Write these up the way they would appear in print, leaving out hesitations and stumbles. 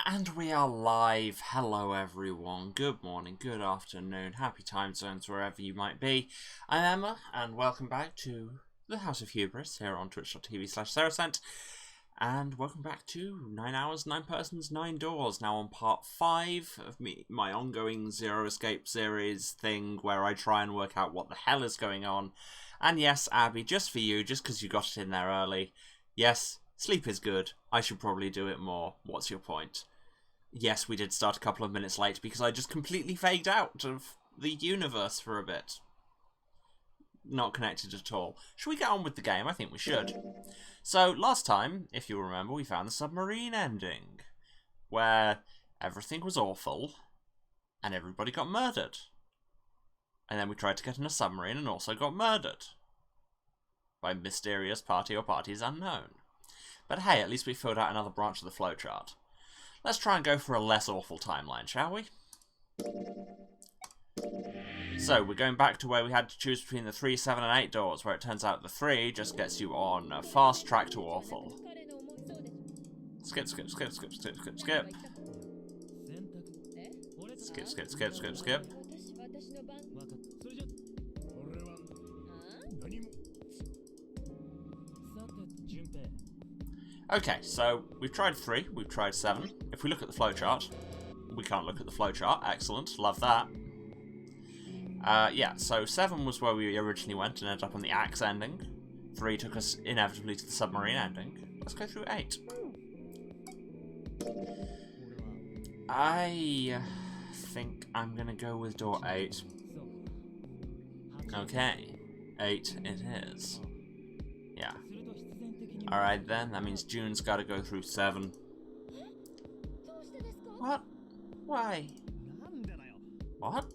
And we are live. Hello everyone. Good morning, good afternoon, happy time zones wherever you might be. I'm Emma, and welcome back to the House of Hubris here on twitch.tv/Saracent. And welcome back to 9 Hours, 9 Persons, 9 Doors, now on part 5 of my ongoing Zero Escape series thing where I try and work out what the hell is going on. And yes, Abby, just for you, just because you got it in there early, yes, sleep is good. I should probably do it more. What's your point? Yes, we did start a couple of minutes late because I just completely faded out of the universe for a bit. Not connected at all. Should we get on with the game? I think we should. So, last time, if you remember, we found the submarine ending, where everything was awful, and everybody got murdered. And then we tried to get in a submarine and also got murdered. By mysterious party or parties unknown. But hey, at least we filled out another branch of the flowchart. Let's try and go for a less awful timeline, shall we? So, we're going back to where we had to choose between the 3, 7, and 8 doors, where it turns out the 3 just gets you on a fast track to awful. Skip, skip, skip, skip, skip, skip, skip. Skip, skip, skip, skip, skip. Okay, so we've tried 3, we've tried 7. If we look at the flowchart, we can't look at the flowchart. Excellent, love that. Yeah, so 7 was where we originally went and ended up on the axe ending. 3 took us inevitably to the submarine ending. Let's go through 8. I think I'm gonna go with door 8. Okay, 8 it is. Yeah. Alright then, that means June's gotta go through 7. What? Why? What?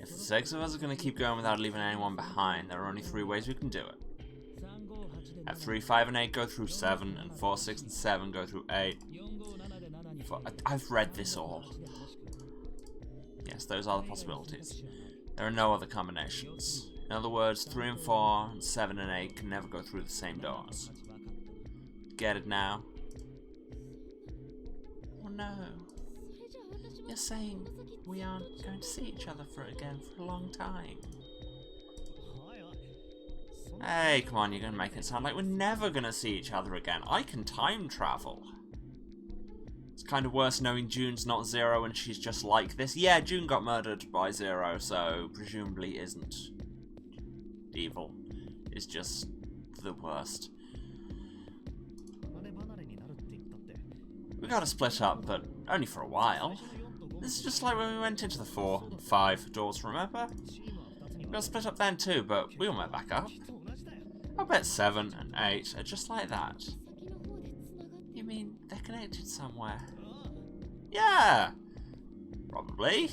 If the 6 of us are gonna keep going without leaving anyone behind, there are only 3 ways we can do it. At 3, 5, and 8 go through 7, and 4, 6, and 7 go through 8. I've read this all. Yes, those are the possibilities. There are no other combinations. In other words, 3 and 4, and 7 and 8 can never go through the same doors. Get it now? Oh no. You're saying we aren't going to see each other again for a long time. Hey, come on, you're going to make it sound like we're never going to see each other again. I can time travel. It's kind of worse knowing June's not Zero and she's just like this. Yeah, June got murdered by Zero, so presumably isn't evil. It's just the worst. We gotta split up, but only for a while. This is just like when we went into the 4 and 5 doors, remember? We got split up then too, but we all met back up. I bet 7 and 8 are just like that. You mean they're connected somewhere? Yeah! Probably.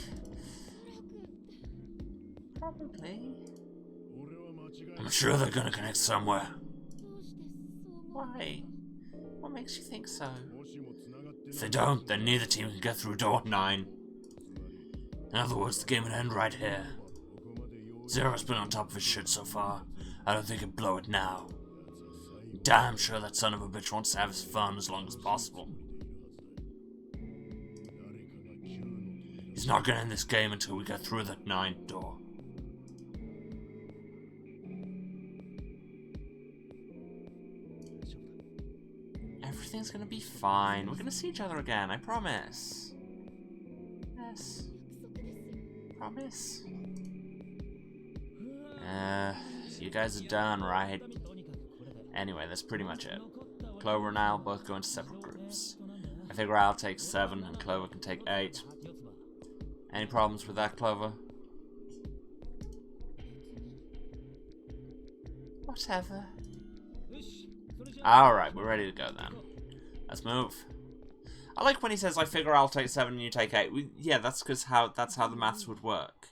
Probably. I'm sure they're gonna connect somewhere. Why? What makes you think so? If they don't, then neither team can get through door 9. In other words, the game would end right here. Zero's been on top of his shit so far. I don't think he'd blow it now. Damn sure that son of a bitch wants to have his fun as long as possible. He's not gonna end this game until we get through that 9th door. Everything's gonna be fine. We're gonna see each other again, I promise. Yes. Promise. You guys are done, right? Anyway, that's pretty much it. Clover and I'll both go into separate groups. I figure I'll take 7 and Clover can take 8. Any problems with that, Clover? Whatever. Alright, we're ready to go then. Let's move. I like when he says, I figure I'll take 7 and you take 8. Yeah, that's because that's how the maths would work.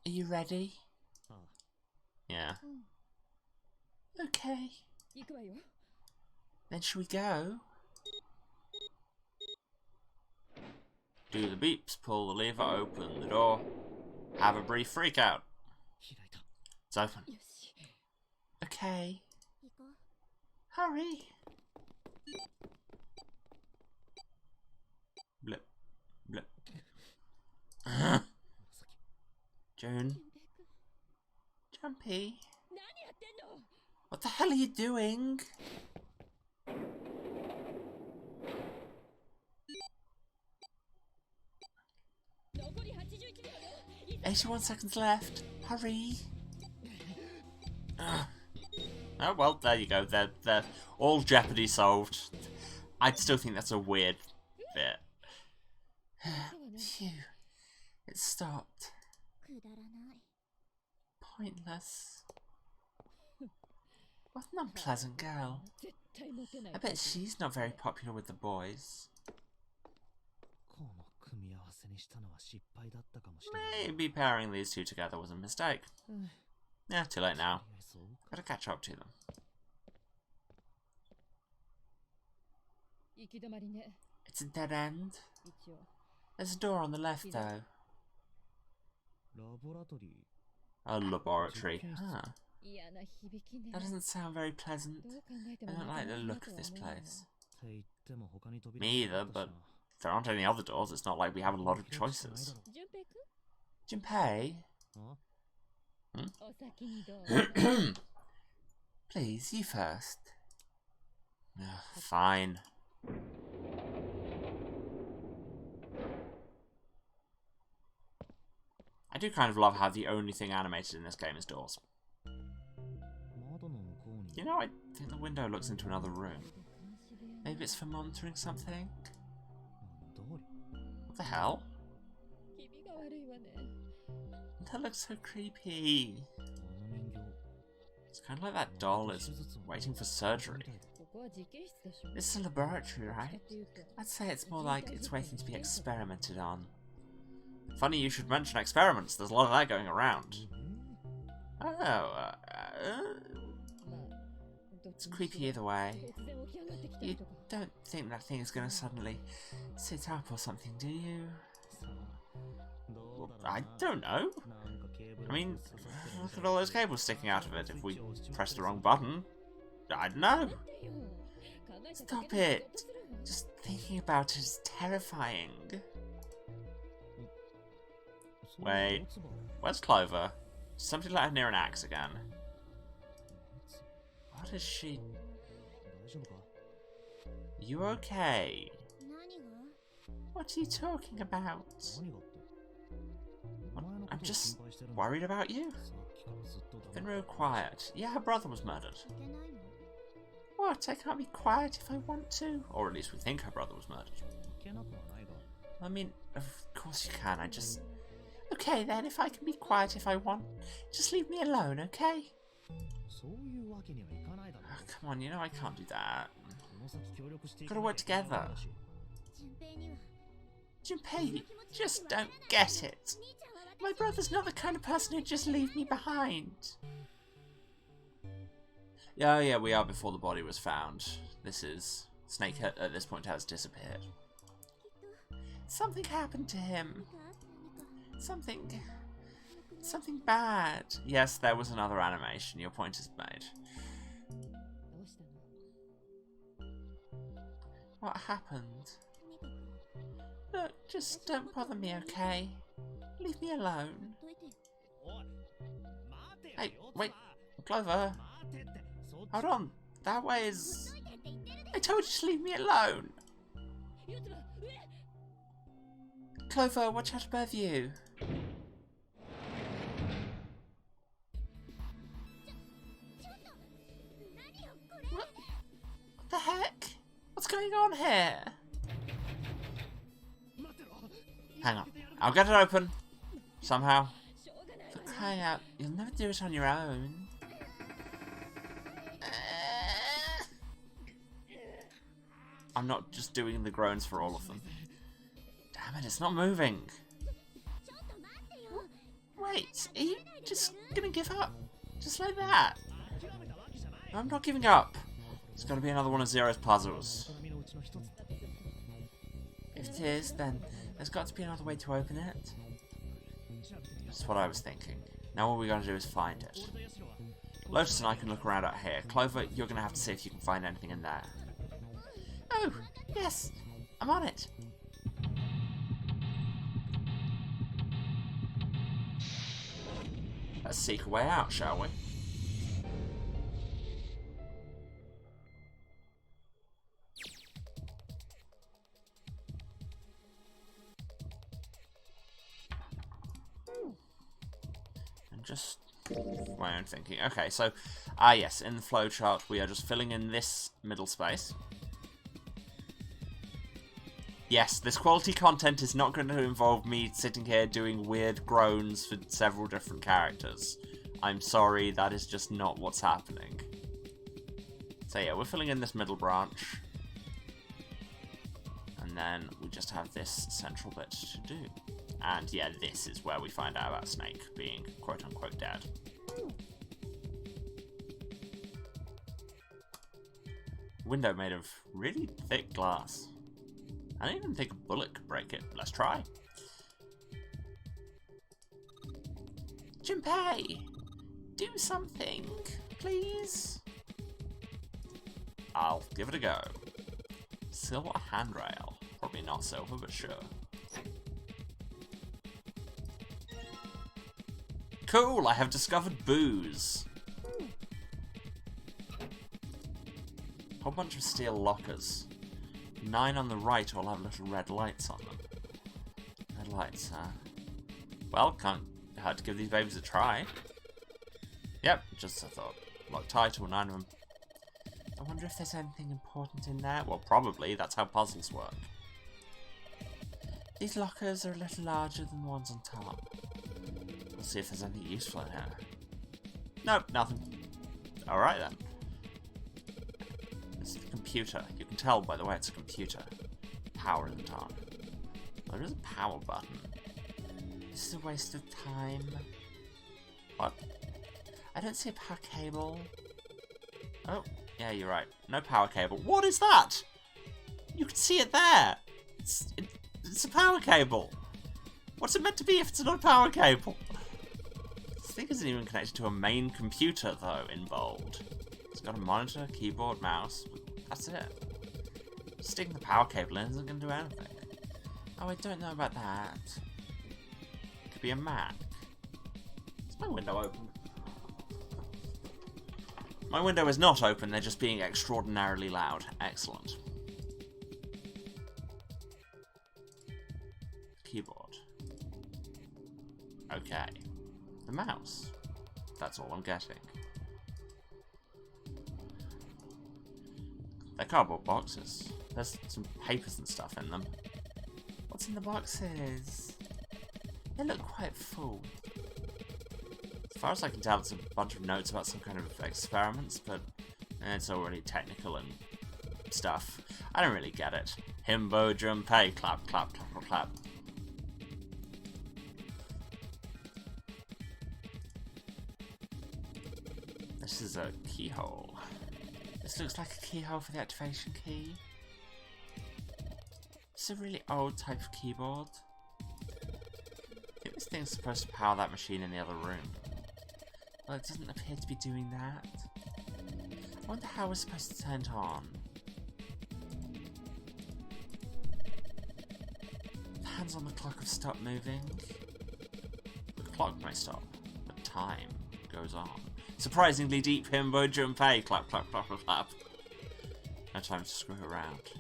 Are you ready? Yeah. Okay. Then should we go? Do the beeps, pull the lever, open the door. Have a brief freak out. It's open. Okay. Hurry! Blip. Blip. June. Jumpy. What the hell are you doing? 81 seconds left. Hurry. Oh, well, there you go. They're all Jeopardy solved. I'd still think that's a weird bit. Phew. It stopped. Pointless. What an unpleasant girl. I bet she's not very popular with the boys. Maybe pairing these two together was a mistake. Yeah, too late now. Gotta catch up to them. It's a dead end. There's a door on the left, though. A laboratory. Huh. That doesn't sound very pleasant. I don't like the look of this place. Me either, but if there aren't any other doors, it's not like we have a lot of choices. Junpei? Hmm? Please, you first. Fine. I do kind of love how the only thing animated in this game is doors. You know, I think the window looks into another room. Maybe it's for monitoring something? What the hell? That looks so creepy. It's kind of like that doll is waiting for surgery. This is a laboratory, right? I'd say it's more like it's waiting to be experimented on. Funny you should mention experiments, there's a lot of that going around. Oh, it's creepy either way. You don't think that thing is going to suddenly sit up or something, do you? Well, I don't know. I mean, look at all those cables sticking out of it. If we press the wrong button, I don't know. Stop it. Just thinking about it is terrifying. Wait, where's Clover? Somebody let her near an axe again. What is she? You okay? What are you talking about? I'm just worried about you. Been real quiet. Yeah, her brother was murdered. What? I can't be quiet if I want to. Or at least we think her brother was murdered. I mean, of course you can. I just... Okay then, if I can be quiet if I want, just leave me alone, okay? Oh, come on, you know I can't do that. Gotta work together. Junpei, you just don't get it. My brother's not the kind of person who'd just leave me behind. Yeah, we are before the body was found. This is... Snake at this point has disappeared. Something happened to him. Something bad. Yes, there was another animation. Your point is made. What happened? Look, just don't bother me, okay? Leave me alone. Hey, wait, Clover. Hold on. That way is... I told you to leave me alone. Clover, watch out above you. What the heck? What's going on here? Hang on. I'll get it open. Somehow. For crying out, you'll never do it on your own. I'm not just doing the groans for all of them. Damn it, it's not moving. Wait, are you just gonna give up? Just like that? No, I'm not giving up. It's gotta be another one of Zero's puzzles. If it is, then there's got to be another way to open it. That's what I was thinking. Now all we gotta do is find it. Lotus and I can look around out here. Clover, you're going to have to see if you can find anything in there. Oh, yes. I'm on it. Let's seek a way out, shall we? And just my own thinking. Okay, so, yes, in the flowchart we are just filling in this middle space. Yes, this quality content is not going to involve me sitting here doing weird groans for several different characters. I'm sorry, that is just not what's happening. So yeah, we're filling in this middle branch. And then we just have this central bit to do. And yeah, this is where we find out about Snake being quote-unquote dead. Window made of really thick glass. I don't even think a bullet could break it. Let's try. Junpei! Do something, please. I'll give it a go. Silver handrail. Probably not silver, but sure. Cool, I have discovered booze. Whole bunch of steel lockers. 9 on the right all have little red lights on them. Red lights, huh? Well, can't hurt to give these babies a try. Yep, just a thought. Locked tight, all 9 of them. I wonder if there's anything important in there. Well, probably. That's how puzzles work. These lockers are a little larger than the ones on top. We'll see if there's anything useful in here. Nope, nothing. Alright then. It's the computer. You can tell by the way it's a computer. Power isn't on. There is a power button. This is a waste of time. What? I don't see a power cable. Oh, yeah, you're right. No power cable. What is that? You can see it there. It's a power cable. What's it meant to be if it's not a power cable? This thing isn't even connected to a main computer, though, in bold. It's got a monitor, keyboard, mouse. That's it. Sticking the power cable in isn't going to do anything. Oh, I don't know about that. It could be a Mac. Is my window open? My window is not open, they're just being extraordinarily loud. Excellent. Keyboard. Okay. The mouse. That's all I'm getting. They're cardboard boxes. There's some papers and stuff in them. What's in the boxes? They look quite full. As far as I can tell, it's a bunch of notes about some kind of experiments, but it's already technical and stuff. I don't really get it. Himbo Junpei, clap, clap, clap, clap. This is a keyhole. This looks like a keyhole for the activation key. It's a really old type of keyboard. I think this thing's supposed to power that machine in the other room. Well, it doesn't appear to be doing that. I wonder how we're supposed to turn it on. The hands on the clock have stopped moving. The clock may stop, but time goes on. Surprisingly deep Himbo Junpei. Clap, clap, clap, clap, clap. No time to screw around.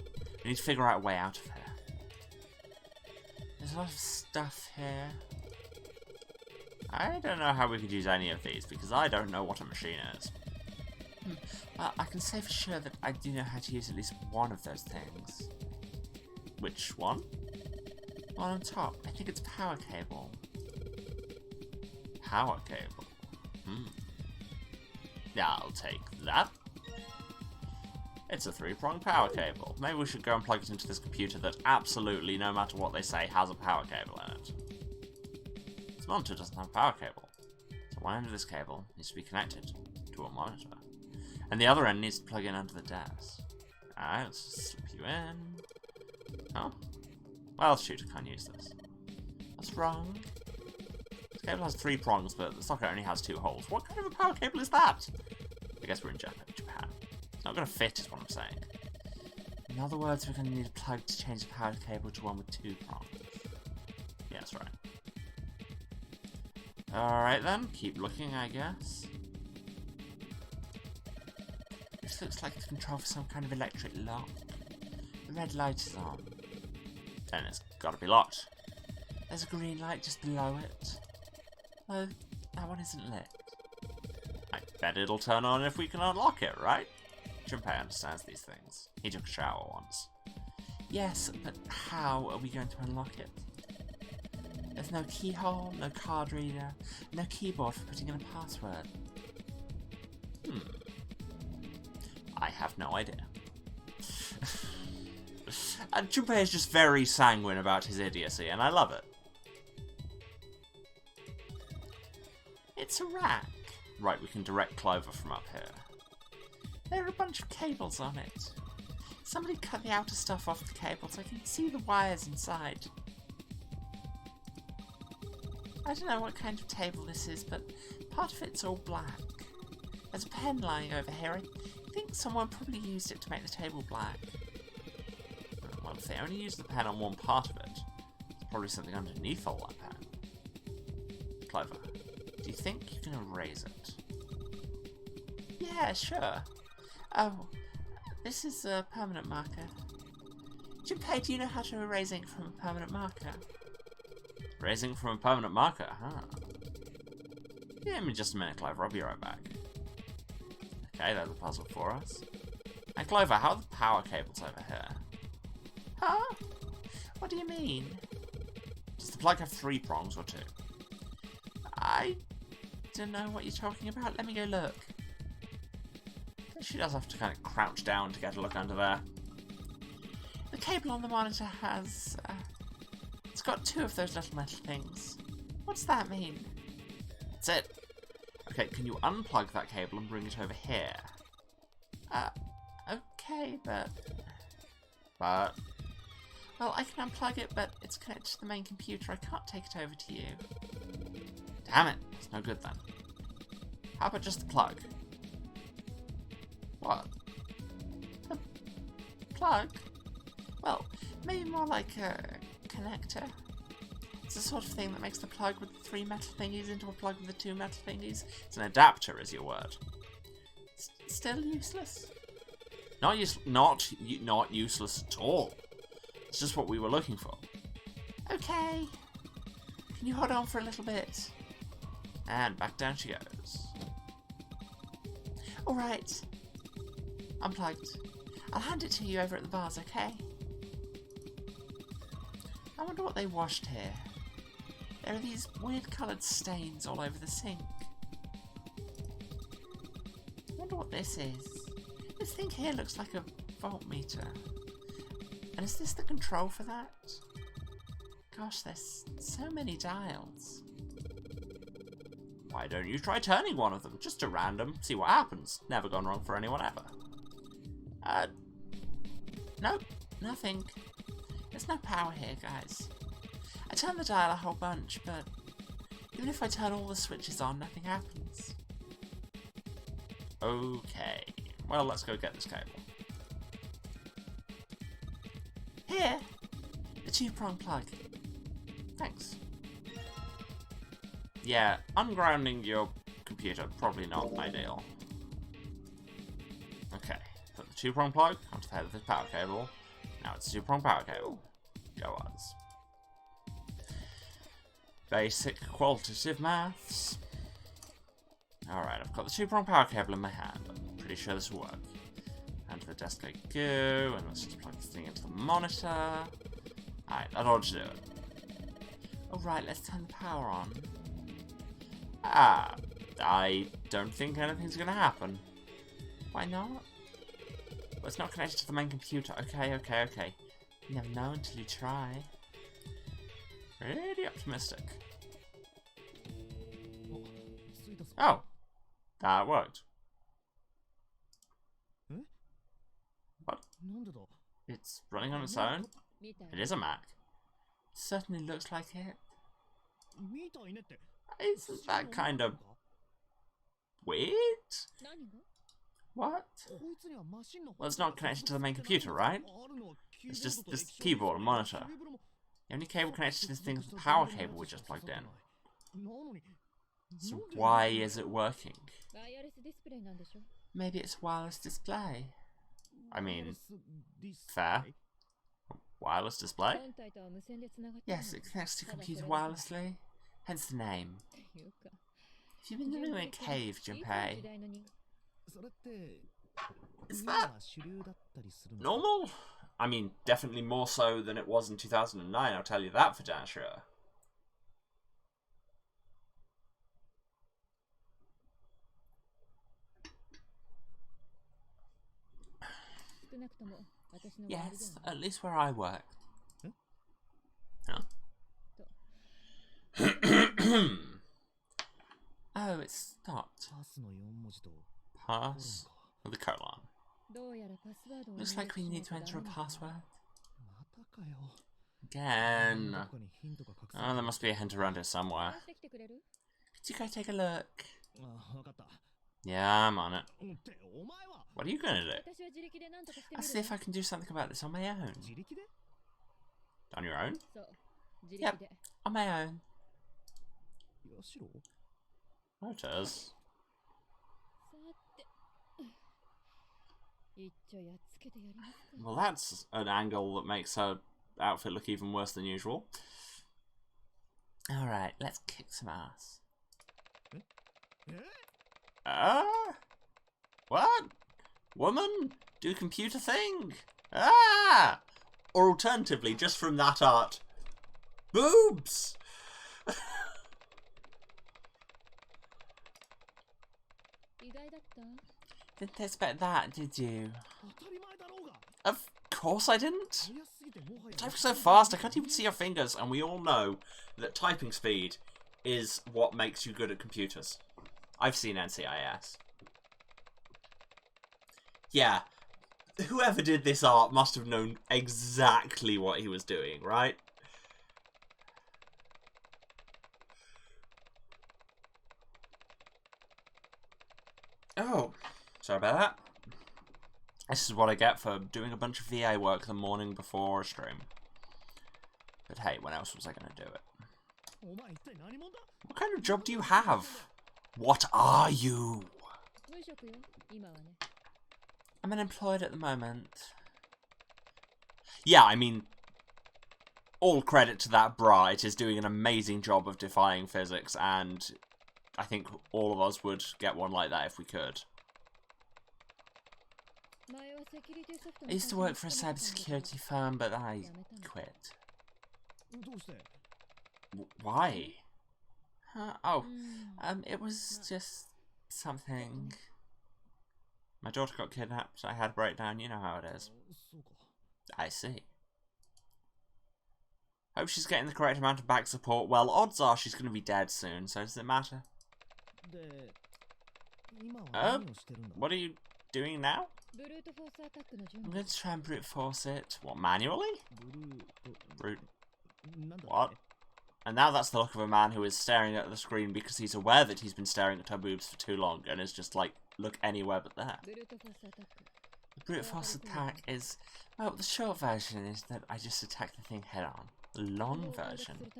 We need to figure out a way out of here. There's a lot of stuff here. I don't know how we could use any of these, because I don't know what a machine is. Well, I can say for sure that I do know how to use at least one of those things. Which one? One on top. I think it's power cable. Power cable. Yeah, I'll take that. It's a 3-pronged power cable. Maybe we should go and plug it into this computer that absolutely, no matter what they say, has a power cable in it. This monitor doesn't have a power cable. So one end of this cable needs to be connected to a monitor. And the other end needs to plug in under the desk. Alright, let's just slip you in. Oh. Well, shoot, I can't use this. What's wrong? It's cable has 3 prongs, but the socket only has 2 holes. What kind of a power cable is that? I guess we're in Japan. It's not going to fit, is what I'm saying. In other words, we're going to need a plug to change the power cable to one with 2 prongs. Yeah, that's right. Alright then, keep looking, I guess. This looks like the control for some kind of electric lock. The red light is on. Then it's got to be locked. There's a green light just below it. Oh, that one isn't lit. I bet it'll turn on if we can unlock it, right? Junpei understands these things. He took a shower once. Yes, but how are we going to unlock it? There's no keyhole, no card reader, no keyboard for putting in a password. I have no idea. And Junpei is just very sanguine about his idiocy, and I love it. It's a rack. Right, we can direct Clover from up here. There are a bunch of cables on it. Somebody cut the outer stuff off the cable so I can see the wires inside. I don't know what kind of table this is, but part of it's all black. There's a pen lying over here. I think someone probably used it to make the table black. Well, if they only used the pen on one part of it, there's probably something underneath all that pen. Clover, do you think you can erase it? Yeah, sure. Oh, this is a permanent marker. Junpei, do you know how to erase ink from a permanent marker? Erasing from a permanent marker, huh? Give me just a minute, Clover. I'll be right back. Okay, there's a puzzle for us. And Clover, how are the power cables over here? Huh? What do you mean? Does the plug have 3 prongs or 2? I don't know what you're talking about. Let me go look. She does have to kind of crouch down to get a look under there. The cable on the monitor has... it's got 2 of those little metal things. What's that mean? That's it. Okay, can you unplug that cable and bring it over here? Okay, but... Well, I can unplug it, but it's connected to the main computer. I can't take it over to you. Damn it. It's no good then. How about just the plug? What? The plug? Well, maybe more like a connector. It's the sort of thing that makes the plug with the 3 metal thingies into a plug with the 2 metal thingies. It's an adapter, is your word. Still useless? Not useless at all. It's just what we were looking for. Okay. Can you hold on for a little bit? And back down she goes. Alright. Unplugged. I'll hand it to you over at the bars, okay? I wonder what they washed here. There are these weird coloured stains all over the sink. I wonder what this is. This thing here looks like a voltmeter. And is this the control for that? Gosh, there's so many dials. Why don't you try turning one of them? Just a random. See what happens. Never gone wrong for anyone ever. Nope. Nothing. There's no power here, guys. I turn the dial a whole bunch, but even if I turn all the switches on, nothing happens. Okay. Well, let's go get this cable. Here! The 2-prong plug. Thanks. Yeah, ungrounding your computer, probably not ideal. Okay, put the 2-prong plug onto the head of this power cable. Now it's a 2-prong power cable. Go us. Basic qualitative maths. Alright, I've got the 2-prong power cable in my hand. I'm pretty sure this will work. And to the desk I go, and let's just plug this thing into the monitor. Alright, that ought to do it. Alright, let's turn the power on. I don't think anything's gonna happen. Why not? Well, it's not connected to the main computer. Okay. You never know until you try. Pretty optimistic. Oh, that worked. What? It's running on its own? It is a Mac. Certainly looks like it. Isn't that kind of weird? What? Well, it's not connected to the main computer, right? It's just this keyboard and monitor. The only cable connected to this thing is the power cable we just plugged in. So why is it working? Maybe it's wireless display. I mean, fair. Wireless display? Yes, it connects to computer wirelessly. Hence the name. Have you been living in a cave, Junpei? Is that normal? I mean, definitely more so than it was in 2009, I'll tell you that for damn sure. Yes, at least where I work. Huh? Oh, it stopped. Pass with the colon. Looks like we need to enter a password. Again. Oh, there must be a hint around here somewhere. Could you go take a look? Yeah, I'm on it. What are you gonna do? I'll see if I can do something about this on my own. On your own? Yep, on my own. Oh, it is. Well, that's an angle that makes her outfit look even worse than usual. Alright, let's kick some ass. What? Woman? Do computer thing? Ah! Or alternatively, just from that art, boobs! Didn't expect that, did you? Of course I didn't. Typing so fast, I can't even see your fingers, and we all know that typing speed is what makes you good at computers. I've seen NCIS. Yeah, whoever did this art must have known exactly what he was doing, right? Oh, sorry about that. This is what I get for doing a bunch of VA work the morning before a stream. But hey, when else was I going to do it? What kind of job do you have? What are you? I'm unemployed at the moment. Yeah, I mean, all credit to that bra. It is doing an amazing job of defying physics, and I think all of us would get one like that if we could. I used to work for a cybersecurity firm, but I quit. Why? It was just something. My daughter got kidnapped, I had a breakdown, you know how it is. I see. Hope she's getting the correct amount of back support. Well, odds are she's going to be dead soon, so does it matter? What are you doing now? I'm going to try and brute force it. What, manually? Brute. What? And now that's the look of a man who is staring at the screen because he's aware that he's been staring at her boobs for too long and is just like, look anywhere but there. The brute force attack is, well, the short version is that I just attack the thing head on. The long version.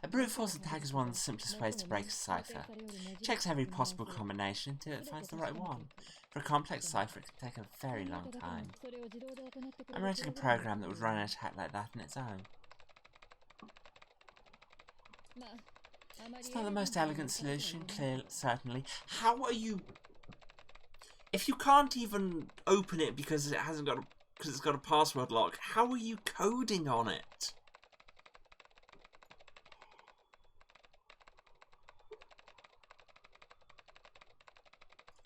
A brute force attack is one of the simplest ways to break a cipher. It checks every possible combination until it finds the right one. For a complex cipher, it can take a very long time. I'm writing a program that would run an attack like that on its own. It's not the most elegant solution, clearly, certainly. How are you... If you can't even open it because it hasn't got because it's got a password lock, how are you coding on it?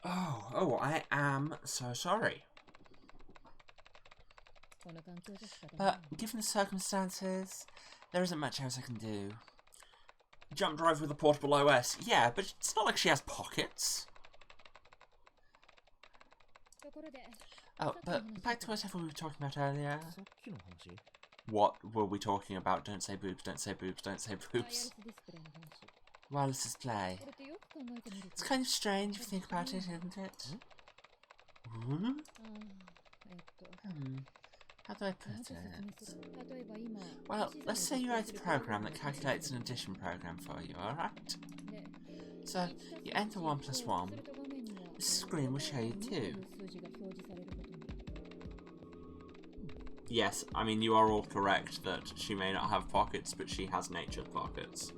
Oh, I am so sorry. But given the circumstances, there isn't much else I can do. Jump drive with a portable OS. Yeah, but it's not like she has pockets. Oh, but back to whatever we were talking about earlier. What were we talking about? Don't say boobs, don't say boobs, don't say boobs. wireless display. It's kind of strange if you think about it, isn't it? How do I put it? Well, let's say you write a program that calculates an addition program for you, alright? So, you enter 1 plus 1. This screen will show you 2. Yes, I mean, you are all correct that she may not have pockets, but she has natured pockets.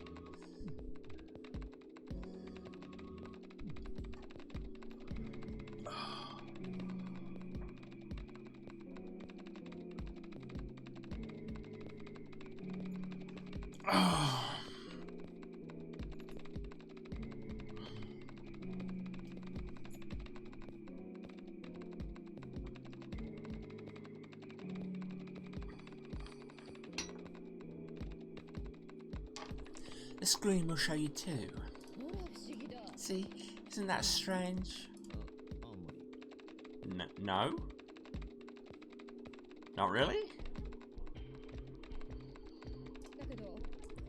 The screen will show you 2. See, isn't that strange? No? Not really?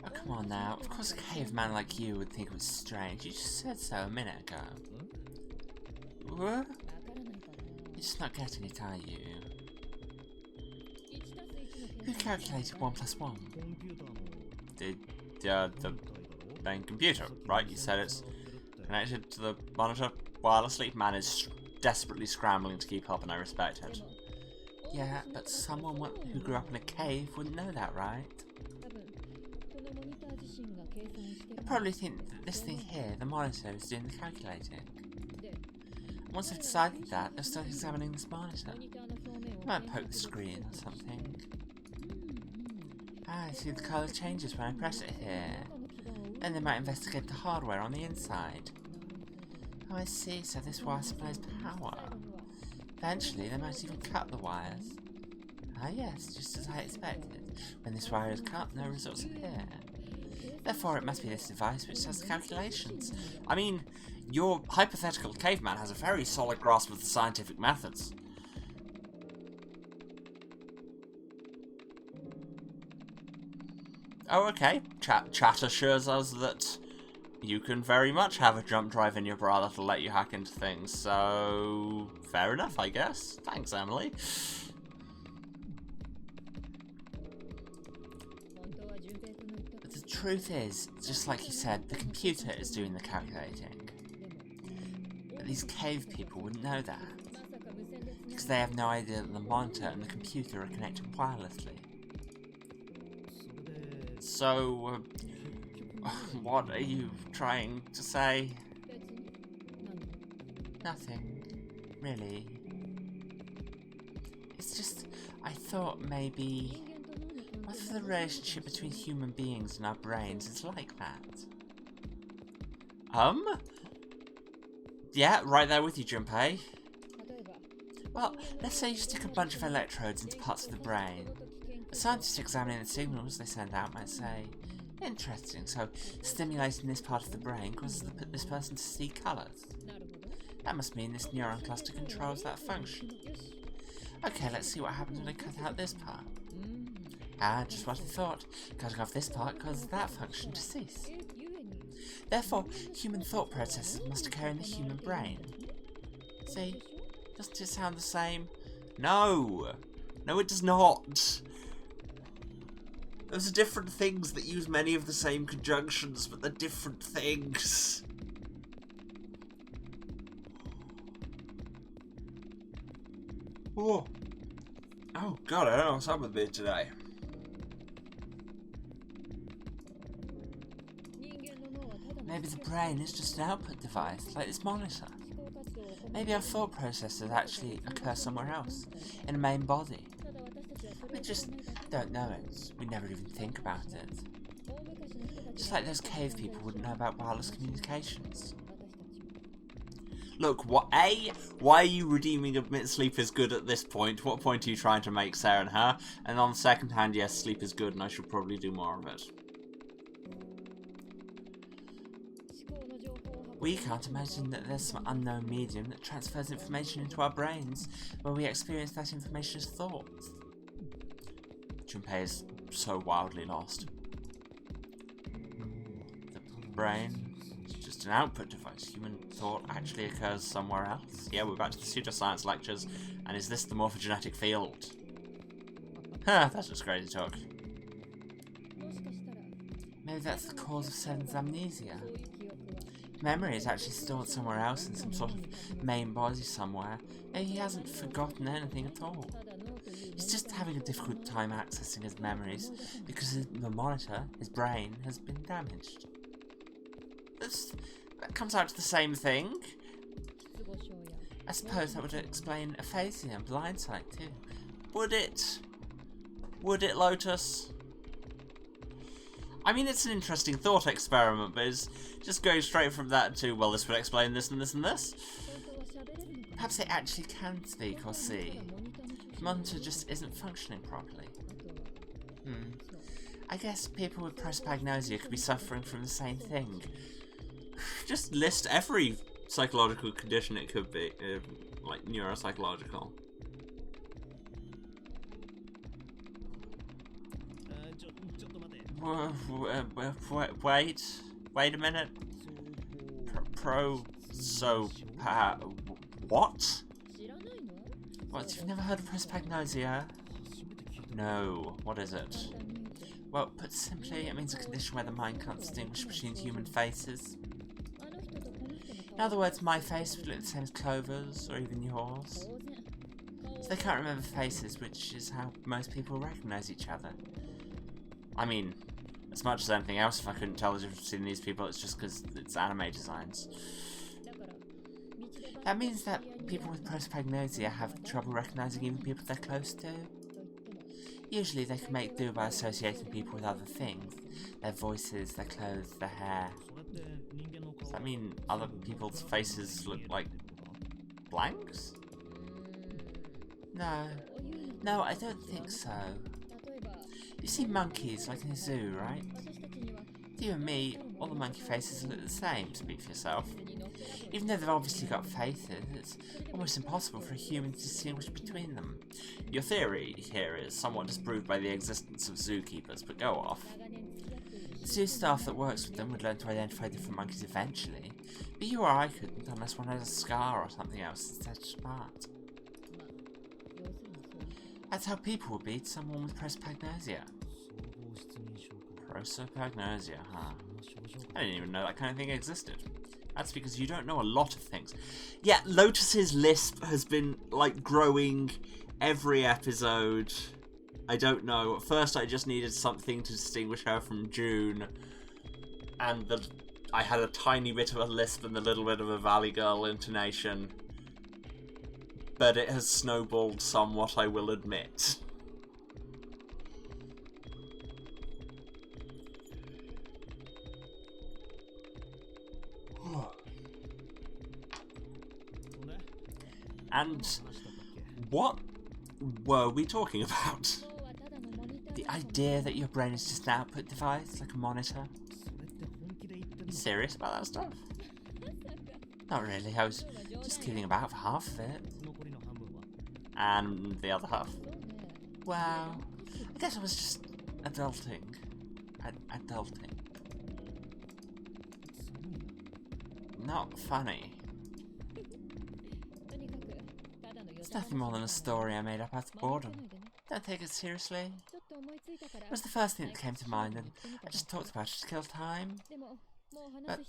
Oh, come on now. Of course a caveman like you would think it was strange. You just said so a minute ago. What? You're just not getting it, are you? Who calculated 1 plus 1? The main computer, right? You said it's connected to the monitor wirelessly. Man is desperately scrambling to keep up, and I respect it. Yeah, but someone who grew up in a cave wouldn't know that, right? They probably think that this thing here, the monitor, is doing the calculating. Once they've decided that, they'll start examining this monitor. They might poke the screen or something. Ah, I see the colour changes when I press it here. Then they might investigate the hardware on the inside. Oh, I see, so this wire supplies power. Eventually, they might even cut the wires. Ah yes, just as I expected. When this wire is cut, no results appear. Therefore, it must be this device which does the calculations. I mean, your hypothetical caveman has a very solid grasp of the scientific methods. Oh, okay. Chat assures us that you can very much have a jump drive in your bra that'll let you hack into things, so fair enough, I guess. Thanks, Emily. But the truth is, just like you said, the computer is doing the calculating. But these cave people wouldn't know that, because they have no idea that the monitor and the computer are connected wirelessly. So, what are you trying to say? Nothing, really. It's just, I thought maybe, what if the relationship between human beings and our brains is like that? Yeah, right there with you, Junpei. Well, let's say you stick a bunch of electrodes into parts of the brain. A scientist examining the signals they send out might say, interesting, so stimulating this part of the brain causes this person to see colours. That must mean this neuron cluster controls that function. Okay, let's see what happens when I cut out this part. Ah, just what I thought. Cutting off this part causes that function to cease. Therefore, human thought processes must occur in the human brain. See? Doesn't it sound the same? No! No, it does not! Those are different things that use many of the same conjunctions, but they're different things. Oh. Oh god, I don't know what's up with me today. Maybe the brain is just an output device, like this monitor. Maybe our thought processes actually occur somewhere else, in a main body. We just don't know it. We never even think about it. Just like those cave people wouldn't know about wireless communications. Look, why are you redeeming admit sleep is good at this point? What point are you trying to make, Sarah and her? And on the second hand, yes, sleep is good and I should probably do more of it. We can't imagine that there's some unknown medium that transfers information into our brains, where we experience that information as thoughts. Junpei is so wildly lost. brain is just an output device. Human thought actually occurs somewhere else. Yeah, we're back to the pseudoscience lectures, and is this the morphogenetic field? Huh, that's just crazy talk. Maybe that's the cause of Seven's amnesia. Memory is actually stored somewhere else in some sort of main body somewhere. Maybe he hasn't forgotten anything at all. He's just having a difficult time accessing his memories because the monitor, his brain, has been damaged. That comes out to the same thing. I suppose that would explain aphasia and blindsight too. Would it? Would it, Lotus? I mean, it's an interesting thought experiment, but it's just going straight from that to, well, this would explain this and this and this. Perhaps it actually can speak or see. The monitor just isn't functioning properly. I guess people with prosopagnosia could be suffering from the same thing. Just list every psychological condition it could be, like neuropsychological. Wait a minute. What? What, you've never heard of prosopagnosia? No, what is it? Well, put simply, it means a condition where the mind can't distinguish between human faces. In other words, my face would look the same as Clover's, or even yours. So they can't remember faces, which is how most people recognise each other. I mean, as much as anything else, if I couldn't tell the difference between these people, it's just because it's anime designs. That means that people with prosopagnosia have trouble recognising even people they're close to. Usually they can make do by associating people with other things. Their voices, their clothes, their hair. Does that mean other people's faces look like blanks? No. No, I don't think so. You see monkeys, like in a zoo, right? You and me, all the monkey faces look the same, speak for yourself. Even though they've obviously got faces, it's almost impossible for a human to distinguish between them. Your theory here is somewhat disproved by the existence of zookeepers, but go off. The zoo staff that works with them would learn to identify different monkeys eventually, but you or I couldn't unless one has a scar or something else that's such smart. That's how people would be to someone with prosopagnosia. Prosopagnosia, huh? I didn't even know that kind of thing existed. That's because you don't know a lot of things. Yeah, Lotus's lisp has been, like, growing every episode. I don't know. At first I just needed something to distinguish her from June. And I had a tiny bit of a lisp and a little bit of a Valley Girl intonation. But it has snowballed somewhat, I will admit. And what were we talking about? The idea that your brain is just an output device, like a monitor? Are you serious about that stuff? Not really, I was just kidding about for half of it. And the other half? Well, I guess I was just adulting. Adulting. Not funny. It's nothing more than a story I made up out of boredom. Don't take it seriously. It was the first thing that came to mind, and I just talked about it to kill time. But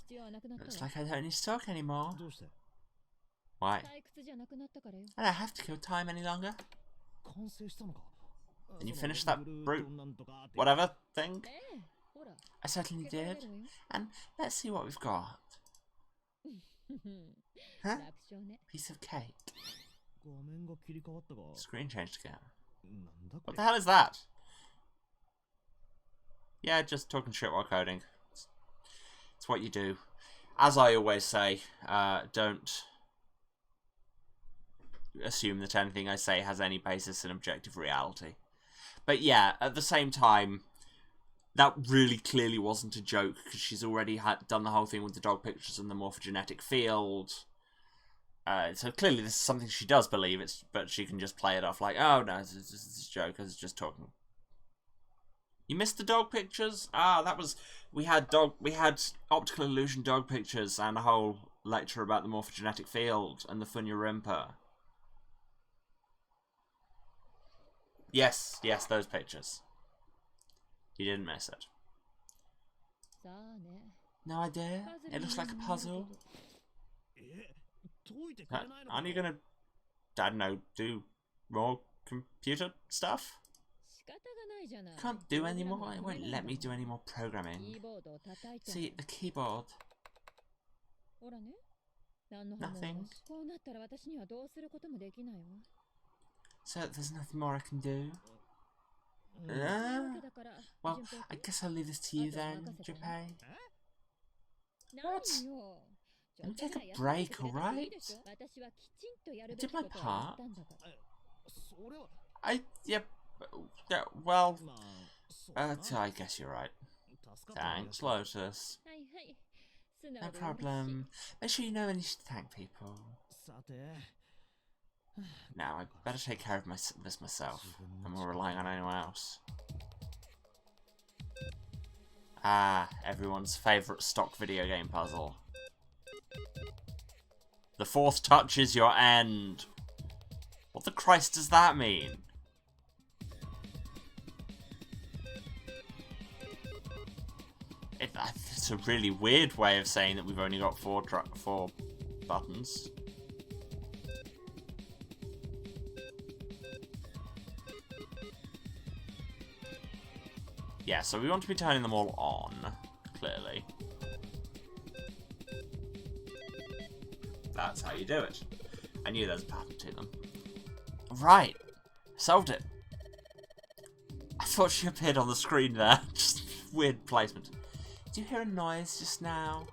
looks like I don't need to talk anymore. Why? I don't have to kill time any longer. Did you finish that brute whatever thing? I certainly did. And let's see what we've got. Huh? Piece of cake. Screen changed again. What the hell is that? Yeah, just talking shit while coding. It's what you do. As I always say, don't assume that anything I say has any basis in objective reality. But yeah, at the same time, that really clearly wasn't a joke, because she's already done the whole thing with the dog pictures and the morphogenetic field. So clearly this is something she does believe, but she can just play it off like, oh no, it's a joke, I was just talking. You missed the dog pictures? Ah, that was... We had optical illusion dog pictures and a whole lecture about the morphogenetic field and the Funya Rimpa. Yes, those pictures. You didn't miss it. No idea? It looks like a puzzle. Aren't you gonna, I don't know, do more computer stuff? Can't do any more. It won't let me do any more programming. See, the keyboard. Nothing. So there's nothing more I can do? Well, I guess I'll leave this to you then, Junpei. What? Let me take a break, alright? I did my part. Yeah, well, I guess you're right. Thanks, Lotus. No problem. Make sure you know when you should thank people. Now, I better take care of this myself. I'm more relying on anyone else. Ah, everyone's favourite stock video game puzzle. The fourth touch is your end. What the Christ does that mean? It's a really weird way of saying that we've only got four buttons. Yeah, so we want to be turning them all on, clearly. That's how you do it. I knew there was a pattern to them. Right, solved it. I thought she appeared on the screen there. Just weird placement. Did you hear a noise just now?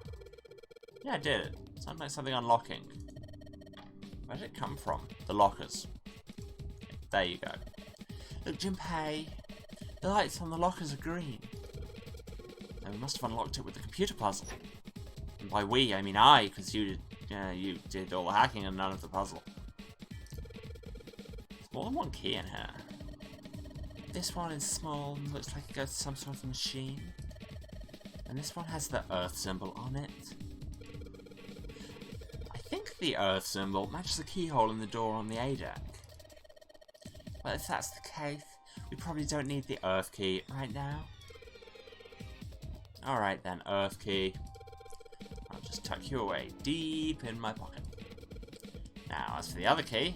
Yeah, I did. It sounded like something unlocking. Where did it come from? The lockers. There you go. Look, Junpei. The lights on the lockers are green. Now, we must have unlocked it with the computer puzzle. And by we, I mean I, because you did all the hacking and none of the puzzle. There's more than one key in here. This one is small and looks like it goes to some sort of machine. And this one has the Earth symbol on it. I think the Earth symbol matches the keyhole in the door on the A deck. Well, if that's the case, we probably don't need the Earth key right now. Alright then, Earth key. I'll just tuck you away deep in my pocket. Now, as for the other key,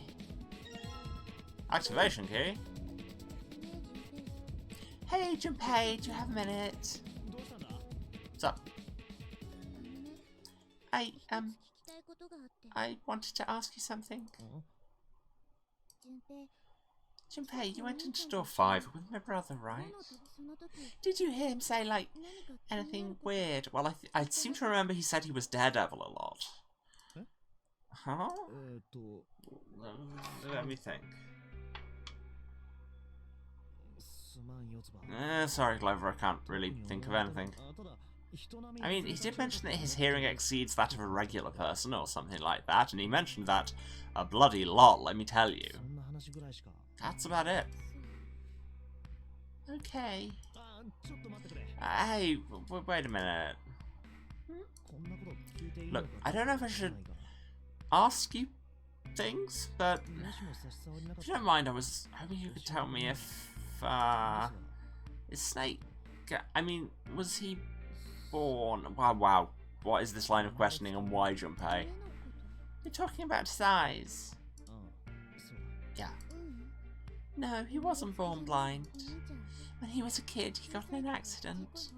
activation key. Hey Junpei, do you have a minute? What's up? I wanted to ask you something. Junpei, you went into door 5 with my brother, right? Did you hear him say, like, anything weird? Well, I seem to remember he said he was Daredevil a lot. Huh? Let me think. Sorry, Clover, I can't really think of anything. I mean, he did mention that his hearing exceeds that of a regular person or something like that, and he mentioned that a bloody lot, let me tell you. That's about it. Okay. Hey, wait a minute. Look, I don't know if I should ask you things, but if you don't mind, I was hoping you could tell me if, is Snake, I mean, was he born? Wow, what is this line of questioning and why, Junpei? You're talking about size. Yeah. No, he wasn't born blind. When he was a kid, he got in an accident.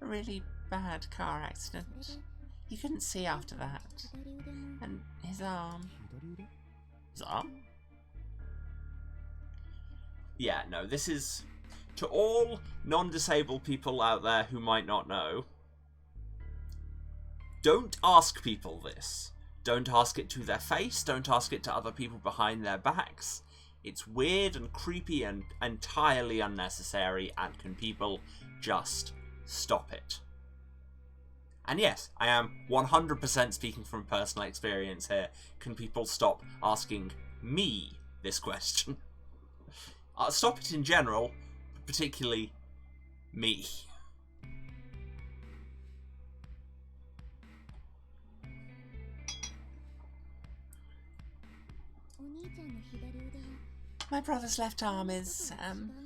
A really bad car accident. He couldn't see after that. And his arm... His arm? Yeah, no, this is... To all non-disabled people out there who might not know, don't ask people this. Don't ask it to their face, don't ask it to other people behind their backs. It's weird and creepy and entirely unnecessary, and can people just stop it? And yes, I am 100% speaking from personal experience here. Can people stop asking me this question? Stop it in general, particularly Me. My brother's left arm is,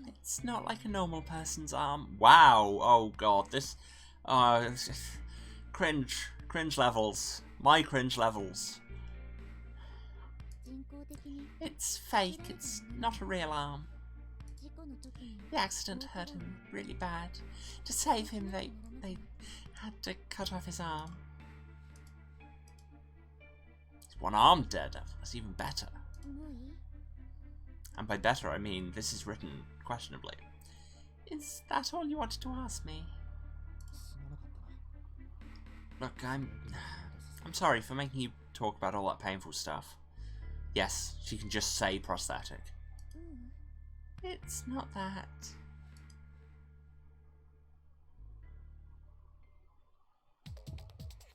it's not like a normal person's arm. Wow, oh god, this, cringe levels. My cringe levels. It's fake, it's not a real arm. The accident hurt him really bad. To save him, they had to cut off his arm. He's one-armed Daredevil, that's even better. And by better, I mean this is written questionably. Is that all you wanted to ask me? Look, I'm sorry for making you talk about all that painful stuff. Yes, she can just say prosthetic. It's not that.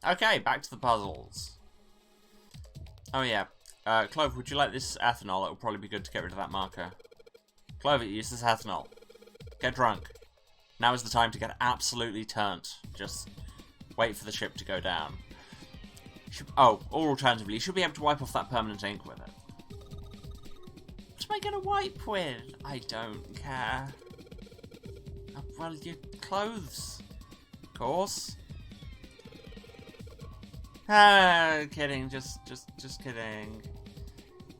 Okay, back to the puzzles. Oh yeah. Clover, would you like this ethanol? It will probably be good to get rid of that marker. Clover, use this ethanol. Get drunk. Now is the time to get absolutely turned. Just wait for the ship to go down. Oh, or alternatively, you should be able to wipe off that permanent ink with it. What am I going to wipe with? I don't care. Oh, well, your clothes. Of course. Ah, kidding. Just kidding.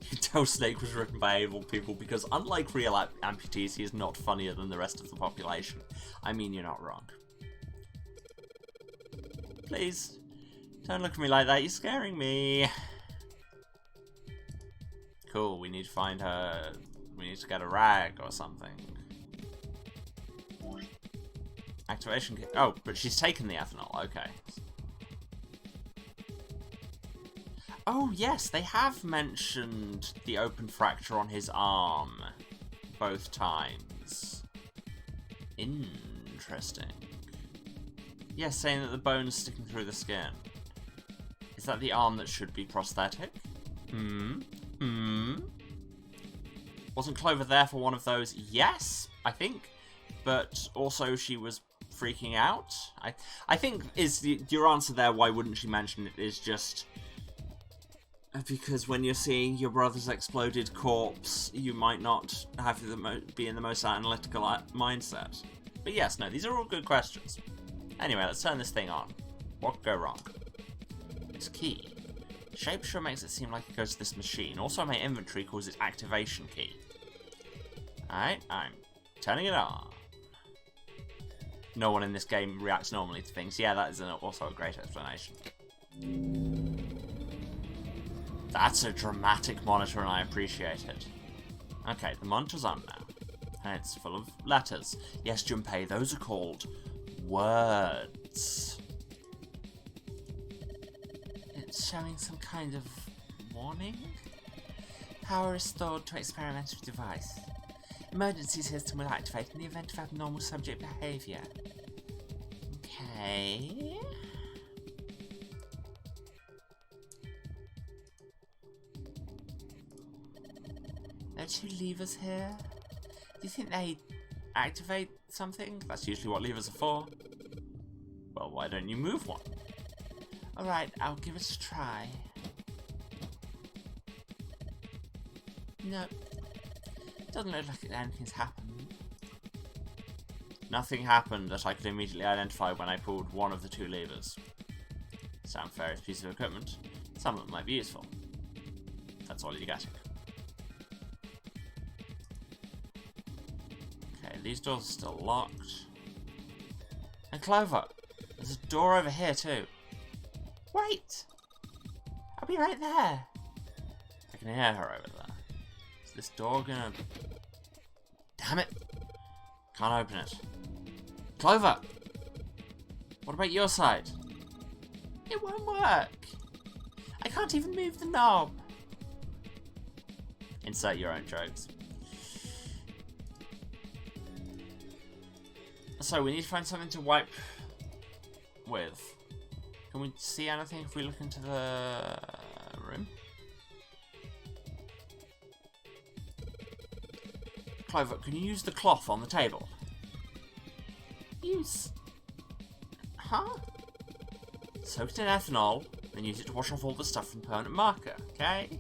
You can tell Snake was written by able people because, unlike real amputees, he is not funnier than the rest of the population. I mean, you're not wrong. Please, don't look at me like that. You're scaring me. Cool. We need to find her. We need to get a rag or something. Activation kit. Oh, but she's taken the ethanol. Okay. Oh, yes, they have mentioned the open fracture on his arm both times. Interesting. Yes, saying that the bone's sticking through the skin. Is that the arm that should be prosthetic? Wasn't Clover there for one of those? Yes, I think. But also she was freaking out. I think is your answer there, why wouldn't she mention it, is just... because when you're seeing your brother's exploded corpse, you might not have be in the most analytical mindset. But yes, no, these are all good questions. Anyway, let's turn this thing on. What could go wrong? It's key. Shape sure makes it seem like it goes to this machine. Also, my inventory calls it activation key. Alright, I'm turning it on. No one in this game reacts normally to things. Yeah, that is also a great explanation. That's a dramatic monitor and I appreciate it. Okay, the monitor's on now. And it's full of letters. Yes, Junpei, those are called words. It's showing some kind of warning. Power restored to experimental device. Emergency system will activate in the event of abnormal subject behavior. Okay. There are two levers here. Do you think they activate something? That's usually what levers are for. Well, why don't you move one? Alright, I'll give it a try. Nope. Doesn't look like anything's happened. Nothing happened that I could immediately identify when I pulled one of the two levers. Sound fairest piece of equipment. Some of them might be useful. That's all you're getting. Okay, these doors are still locked. And Clover! There's a door over here too. Wait! I'll be right there. I can hear her over there. Is this door gonna... Damn it! Can't open it. Clover! What about your side? It won't work. I can't even move the knob. Insert your own jokes. So we need to find something to wipe with. Can we see anything if we look into the room? Clover, can you use the cloth on the table? use... Huh? Soak it in ethanol, then use it to wash off all the stuff from permanent marker, okay?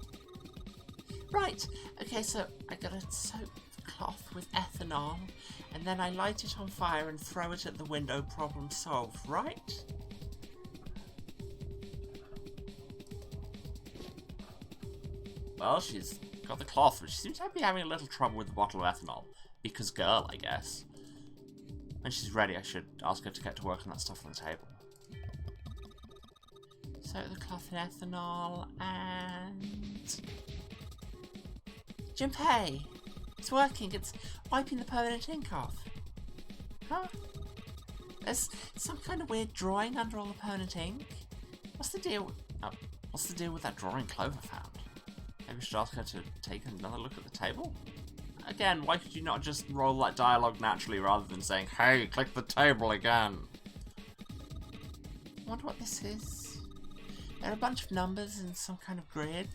Right, okay, so I gotta soak the cloth with ethanol, and then I light it on fire and throw it at the window, problem solved, right? Well, she's got the cloth, but she seems to be having a little trouble with the bottle of ethanol. Because girl, I guess. When she's ready, I should ask her to get to work on that stuff on the table. Soak the cloth in ethanol, and... Junpei! It's working, it's wiping the permanent ink off. Huh? There's some kind of weird drawing under all the permanent ink. What's the deal with that drawing Clover found? Maybe we should ask her to take another look at the table? Again, why could you not just roll that dialogue naturally rather than saying, hey, click the table again? I wonder what this is. There are a bunch of numbers in some kind of grid.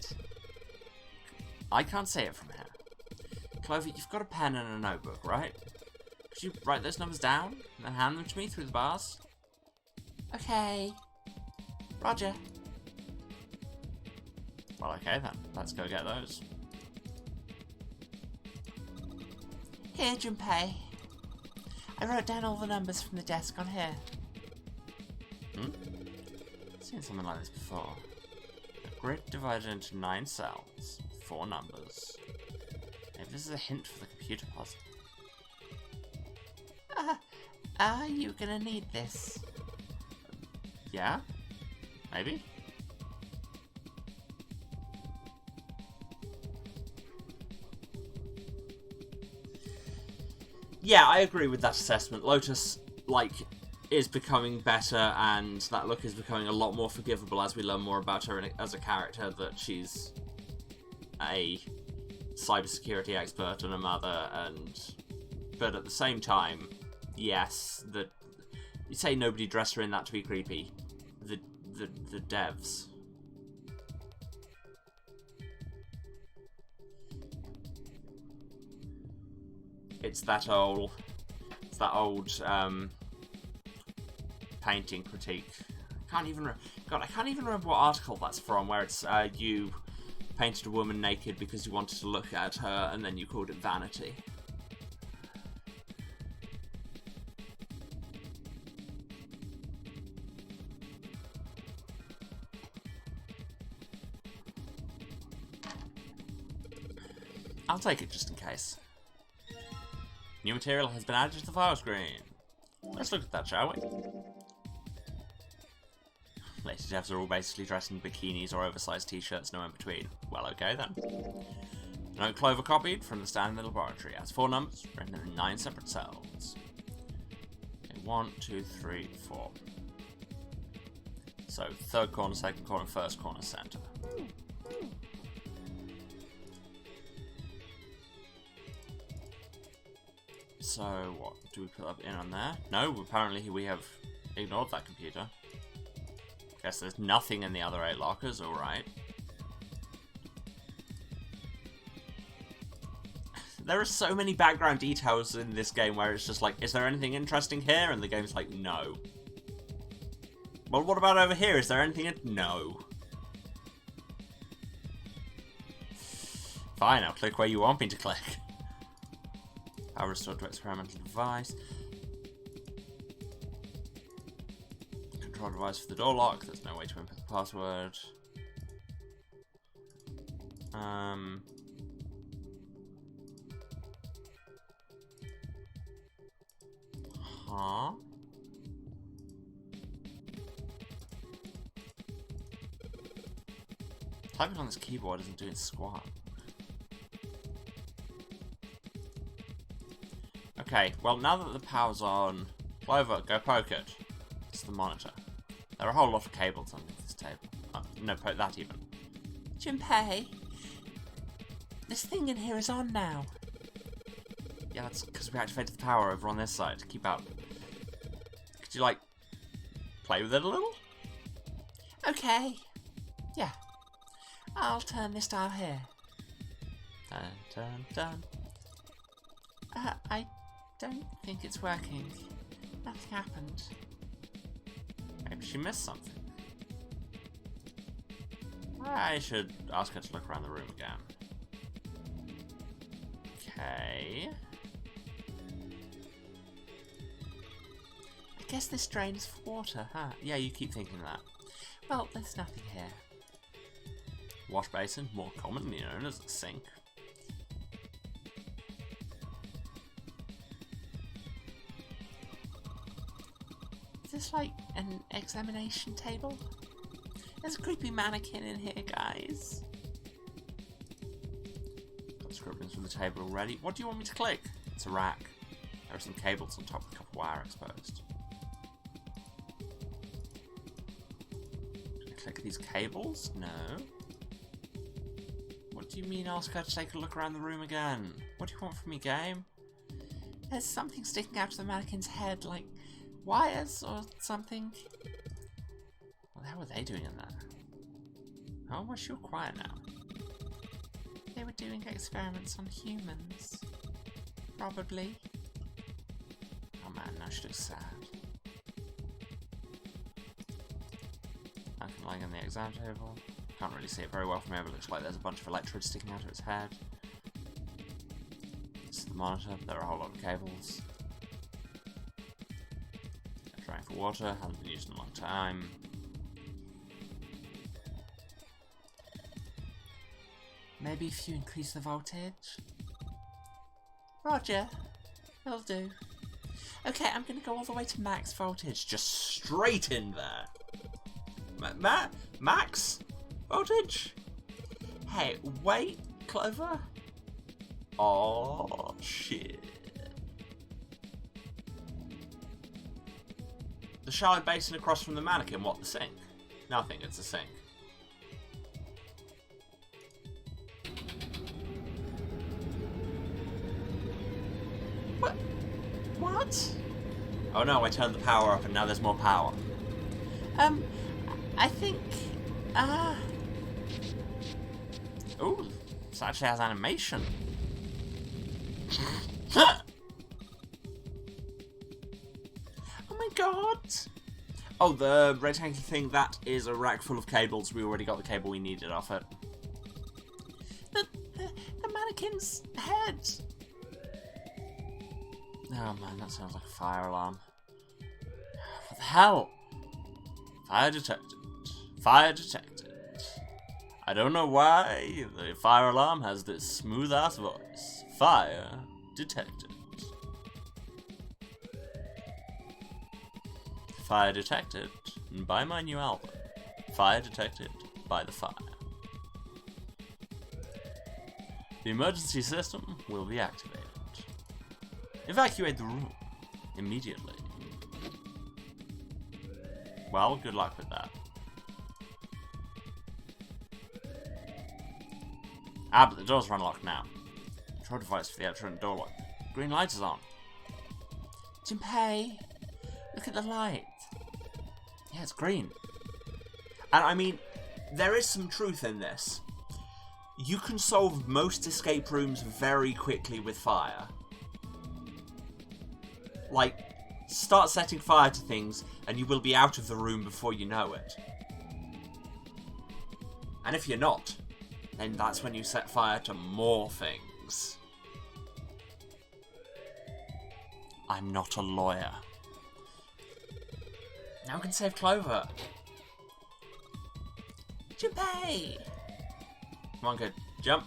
I can't see it from here. Clover, you've got a pen and a notebook, right? Could you write those numbers down and then hand them to me through the bars? Okay. Roger. Well, okay then. Let's go get those. Here, Junpei. I wrote down all the numbers from the desk on here. I've seen something like this before. A grid divided into 9 cells, 4 numbers. Maybe this is a hint for the computer puzzle. Are you gonna need this? Yeah? Maybe? Yeah, I agree with that assessment. Lotus, is becoming better, and that look is becoming a lot more forgivable as we learn more about her as a character, that she's a cybersecurity expert and a mother, but at the same time, yes, you say nobody dressed her in that to be creepy. The devs. It's that old painting critique. I can't even remember what article that's from, where it's you painted a woman naked because you wanted to look at her, and then you called it vanity. I'll take it just in case. New material has been added to the file screen. Let's look at that, shall we? Later devs are all basically dressed in bikinis or oversized t-shirts, no in between. Well, okay then. Note Clover copied from the stand in the laboratory. It has 4 numbers, written in 9 separate cells. Okay, 1, 2, 3, 4. So, 3rd corner, 2nd corner, 1st corner, center. So, what? Do we put that in on there? No, apparently we have ignored that computer. Guess there's nothing in the other 8 lockers, alright. There are so many background details in this game where it's just like, is there anything interesting here? And the game's like, no. Well, what about over here? Is there anything No. Fine, I'll click where you want me to click. Power restored to experimental device. Control device for the door lock. There's no way to input the password. Huh? Typing on this keyboard isn't doing squat. Okay, well, now that the power's on, Clover, go poke it. It's the monitor. There are a whole lot of cables underneath this table. No, poke that even. Junpei, this thing in here is on now. Yeah, that's because we activated the power over on this side. Keep up. Could you, play with it a little? Okay. Yeah. I'll turn this dial here. Dun, dun, dun. I don't think it's working. Nothing happened. Maybe she missed something. I should ask her to look around the room again. Okay. I guess this drain is for water, huh? Yeah, you keep thinking that. Well, there's nothing here. Wash basin, more commonly known as a sink. Is this like an examination table? There's a creepy mannequin in here, guys. Got scribblings from the table already. What do you want me to click? It's a rack. There are some cables on top with copper wire exposed. Can I click these cables? No. What do you mean ask her to take a look around the room again? What do you want from me, game? There's something sticking out of the mannequin's head, like wires or something. What the hell were they doing in there? Oh, well, you're quiet now. They were doing experiments on humans. Probably. Oh man, now she looks sad. I can lie on the exam table. Can't really see it very well from here, but it looks like there's a bunch of electrodes sticking out of its head. This is the monitor. There are a whole lot of cables. Trying for water, hasn't been used in a long time. Maybe if you increase the voltage? Roger. Will do. Okay, I'm gonna go all the way to max voltage. Just straight in there. Max? Voltage? Hey, wait, Clover? Oh, shit. The shallow basin across from the mannequin, what, the sink? Nothing, it's a sink. What? Oh no, I turned the power up and now there's more power. I think, ooh, this actually has animation. Oh my god! Oh, the rectangular thing, that is a rack full of cables. We already got the cable we needed off it. The mannequin's head. Oh man, that sounds like a fire alarm. What the hell? Fire detected. Fire detected. I don't know why the fire alarm has this smooth ass voice. Fire detected. Fire detected by my new album. Fire detected by the fire. The emergency system will be activated. Evacuate the room immediately. Well, good luck with that. Ah, but the doors are unlocked now. Control device for the outer door lock. Green light is on. Jinpei, look at the light. Yeah, it's green. And I mean, there is some truth in this. You can solve most escape rooms very quickly with fire. Like, start setting fire to things and you will be out of the room before you know it. And if you're not, then that's when you set fire to more things. I'm not a lawyer. Now we can save Clover. Jinpei! Come on, kid. Jump.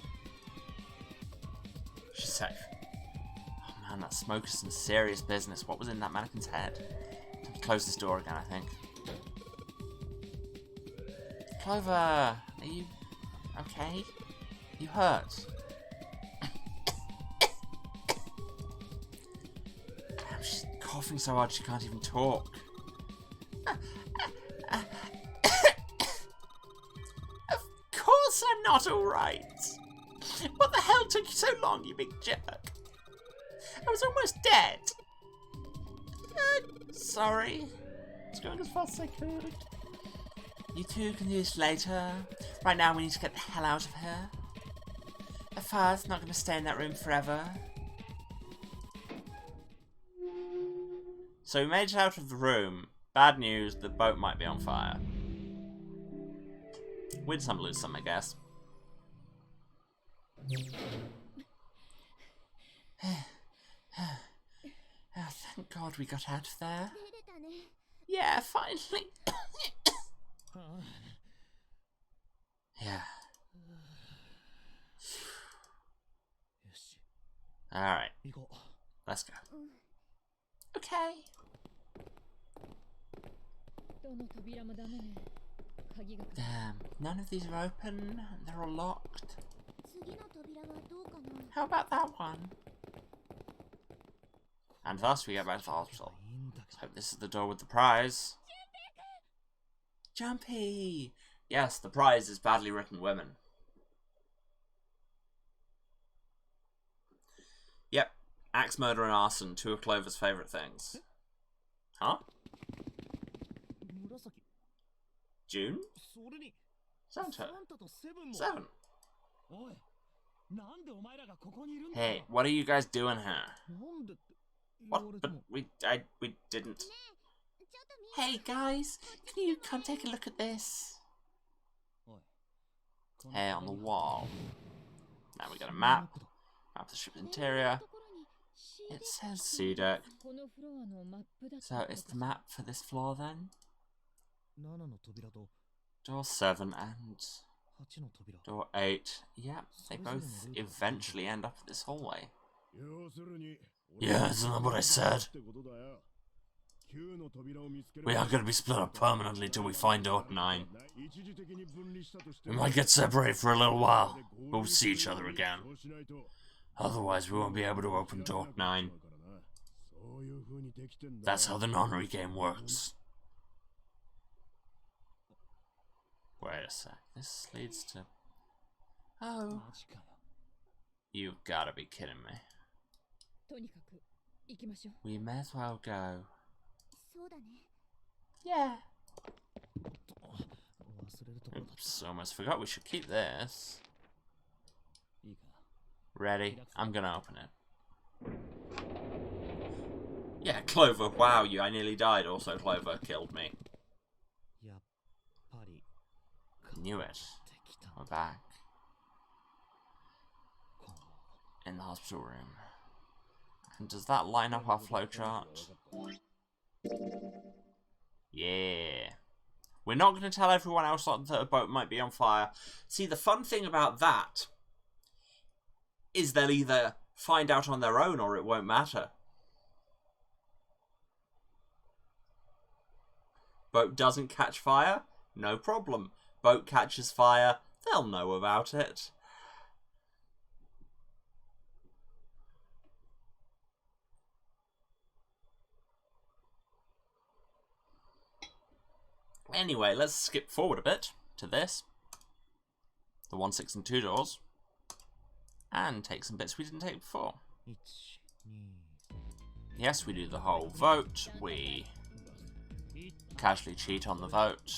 She's safe. Oh man, that smoke is some serious business. What was in that mannequin's head? Close this door again, I think. Clover, are you okay? You hurt? Damn, she's coughing so hard she can't even talk. Of course I'm not alright. What the hell took you so long, you big jerk? I was almost dead. Sorry. I was going as fast as I could. You two can do this later. Right now we need to get the hell out of here. The fire's not going to stay in that room forever. So we made it out of the room. Bad news, the boat might be on fire. Win some, lose some, I guess. Oh, thank God we got out of there. Yeah, finally. Yeah. Alright. Let's go. Okay. Damn, none of these are open. They're all locked. How about that one? And thus we get back to the hospital. Let's hope this is the door with the prize. Jumpy! Yes, the prize is badly written women. Yep, axe, murder, and arson, two of Clover's favourite things. Huh? June? Santa? 7. Hey, what are you guys doing here? What? But we didn't. Hey guys, can you come take a look at this? Hey, on the wall. Now we got a map. Map of the ship's interior. It says sea deck. So it's the map for this floor then? Door 7 and door 8. Yeah, they both eventually end up at this hallway. Yeah, isn't that what I said? We aren't going to be split up permanently till we find door 9. We might get separated for a little while, but we'll see each other again. Otherwise, we won't be able to open door 9. That's how the nonary game works. Wait a sec, this leads to... Oh. You've gotta be kidding me. We may as well go. Yeah. Oops, almost forgot we should keep this. Ready? I'm gonna open it. Yeah, Clover, wow, I nearly died. Also, Clover killed me. Knew it. We're back. In the hospital room. And does that line up our flowchart? Yeah. We're not going to tell everyone else that the boat might be on fire. See, the fun thing about that is they'll either find out on their own or it won't matter. Boat doesn't catch fire? No problem. Boat catches fire? They'll know about it. Anyway, let's skip forward a bit to this. The 1, 6, and 2 doors. And take some bits we didn't take before. Yes, we do the whole vote. We casually cheat on the vote.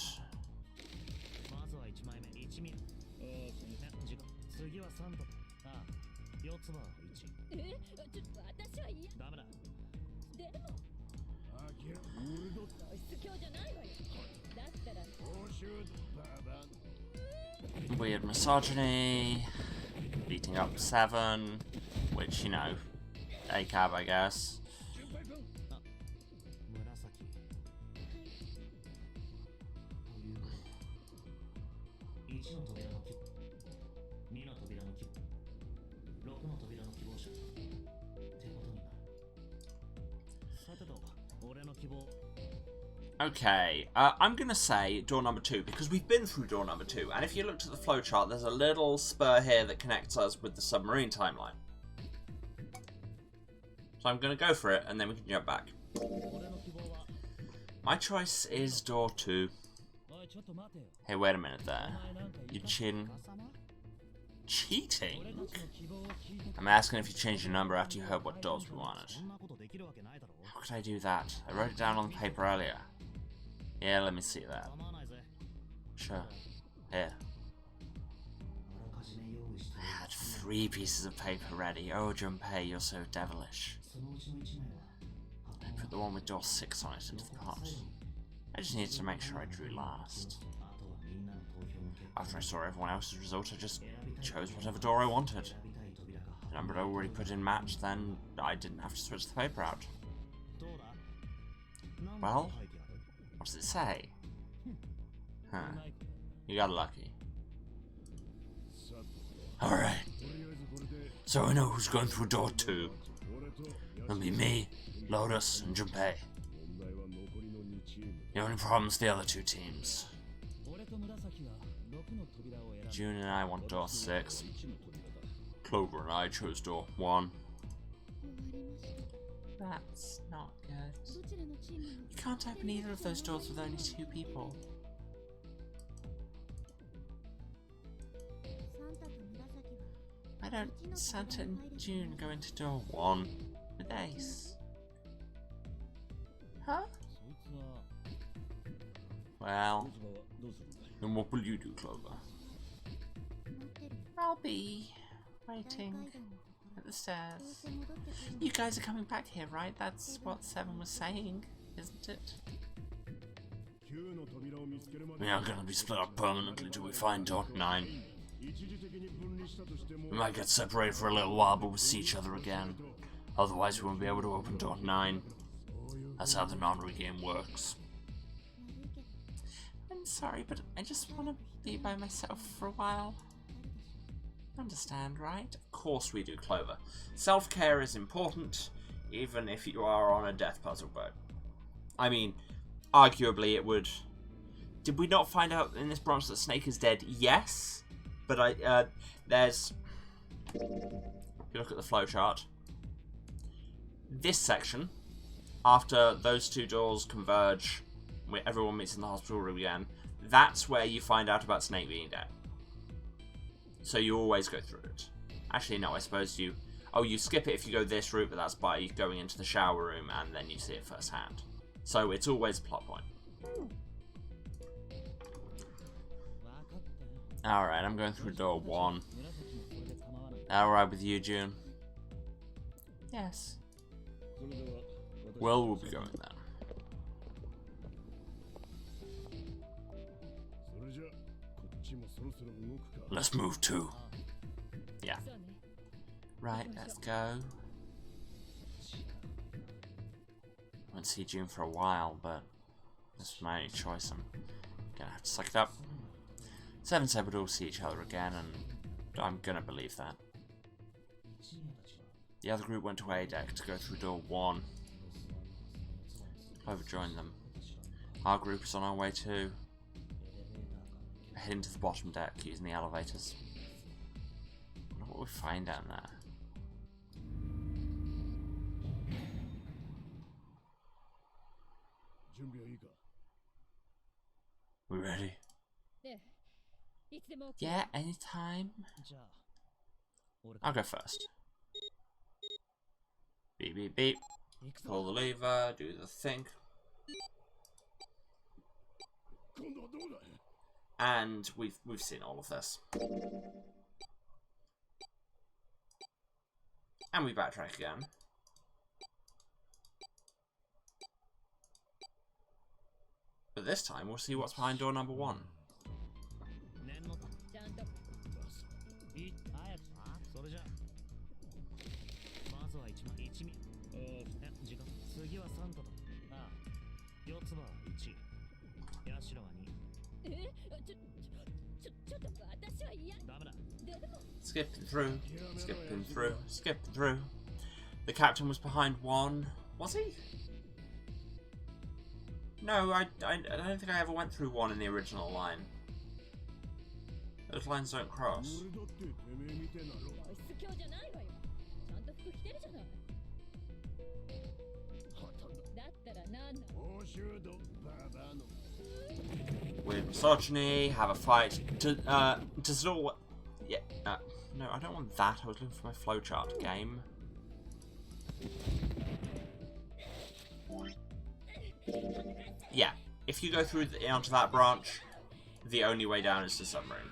Weird misogyny, beating up 7, which, you know, ACAB, I guess. Okay, I'm going to say door number 2, because we've been through door number 2, and if you looked at the flowchart, there's a little spur here that connects us with the submarine timeline. So I'm going to go for it, and then we can jump back. My choice is door 2. Hey, wait a minute there. Your chin... Cheating? I'm asking if you changed your number after you heard what doors we wanted. How could I do that? I wrote it down on the paper earlier. Yeah, let me see that. Sure. Here. I had 3 pieces of paper ready. Oh, Junpei, you're so devilish. I put the the one with door 6 on it into the pot. I just needed to make sure I drew last. After I saw everyone else's result, I just chose whatever door I wanted. The number I'd already put in matched, then I didn't have to switch the paper out. Well, what does it say? Huh. You got lucky. Alright. So I know who's going through door 2. It'll be me, Lotus, and Junpei. The only problem's the other 2 teams. June and I want door 6. Clover and I chose door 1. That's not good. You can't open either of those doors with only 2 people. Why don't Santa and June go into door 1 with Ace? Huh? Well, then what will you do, Clover? I'll be waiting at the stairs. You guys are coming back here, right? That's what Seven was saying, isn't it? We are gonna be split up permanently till we find door 9. We might get separated for a little while, but we'll see each other again. Otherwise, we won't be able to open door 9. That's how the non-re game works. I'm sorry, but I just want to be by myself for a while. Understand, right? Of course we do, Clover. Self-care is important, even if you are on a death puzzle boat. I mean, arguably it would... Did we not find out in this branch that Snake is dead? Yes. But there's... If you look at the flowchart, this section, after those 2 doors converge, where everyone meets in the hospital room again, that's where you find out about Snake being dead. So you always go through it. Actually, no, I suppose you... Oh, you skip it if you go this route, but that's by going into the shower room and then you see it firsthand. So it's always a plot point. Alright, I'm going through door 1. Alright with you, June? Yes. Well, we'll be going then. Let's move too. Yeah. Right, let's go. I won't see June for a while, but this is my only choice. I'm gonna have to suck it up. Seven said we'd all see each other again, and I'm gonna believe that. The other group went to A deck to go through door 1. Clover joined them. Our group is on our way too. Heading to the bottom deck using the elevators. I wonder what we find down there. We ready? Yeah, anytime. I'll go first. Beep beep beep. Pull the lever, do the thing. And we've seen all of this. And we backtrack again. But this time we'll see what's behind door number 1. Skipping through, skipping through, skipping through. The captain was behind 1. Was he? No, I don't think I ever went through 1 in the original line. Those lines don't cross. With misogyny, have a fight. Does it all... Yeah, no, I don't want that. I was looking for my flowchart game. Yeah, if you go through onto that branch, the only way down is the submarine.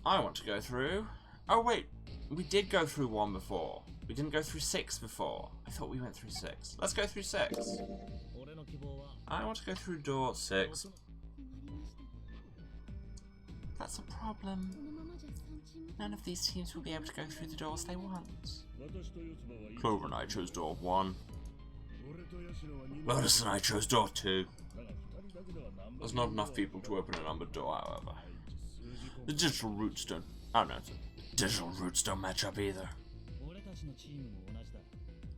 I want to go through. Oh wait, we did go through 1 before. We didn't go through 6 before. I thought we went through 6. Let's go through 6. I want to go through door 6. That's a problem. None of these teams will be able to go through the doors they want. Clover and I chose door 1. Lotus and I chose door 2. There's not enough people to open a numbered door, however. The digital roots don't... Oh no, the digital roots don't match up either.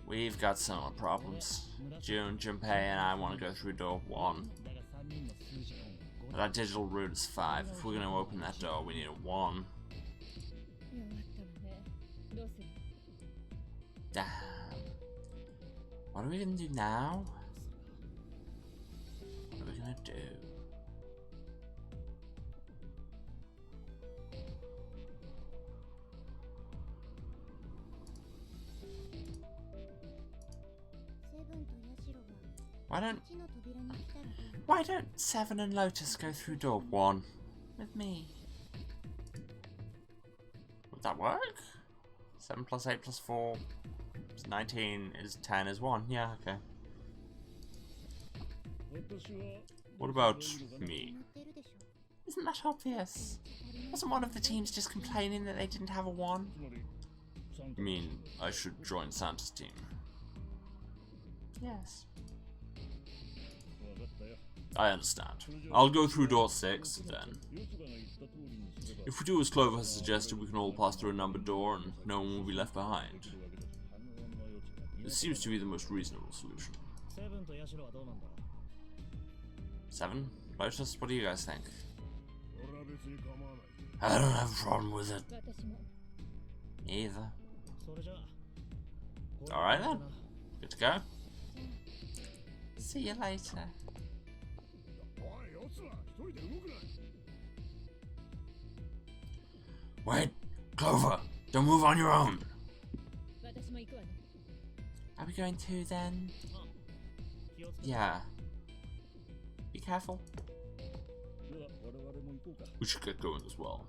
We've got similar problems. June, Junpei, and I want to go through door 1. But our digital root is 5. If we're going to open that door, we need a 1. Damn. What are we going to do now? What are we going to do? Why don't Seven and Lotus go through door 1 with me? Would that work? 7 plus 8 plus 4 is 19 is 10 is 1. Yeah, okay. What about me? Isn't that obvious? Wasn't one of the teams just complaining that they didn't have a 1? You mean I should join Santa's team? Yes. I understand. I'll go through door 6, then. If we do as Clover has suggested, we can all pass through a numbered door and no one will be left behind. This seems to be the most reasonable solution. 7? Lotus, what do you guys think? I don't have a problem with it. Either. Alright then. Good to go. See you later. Wait, Clover, don't move on your own. Are we going to then? Yeah. Be careful. We should get going as well.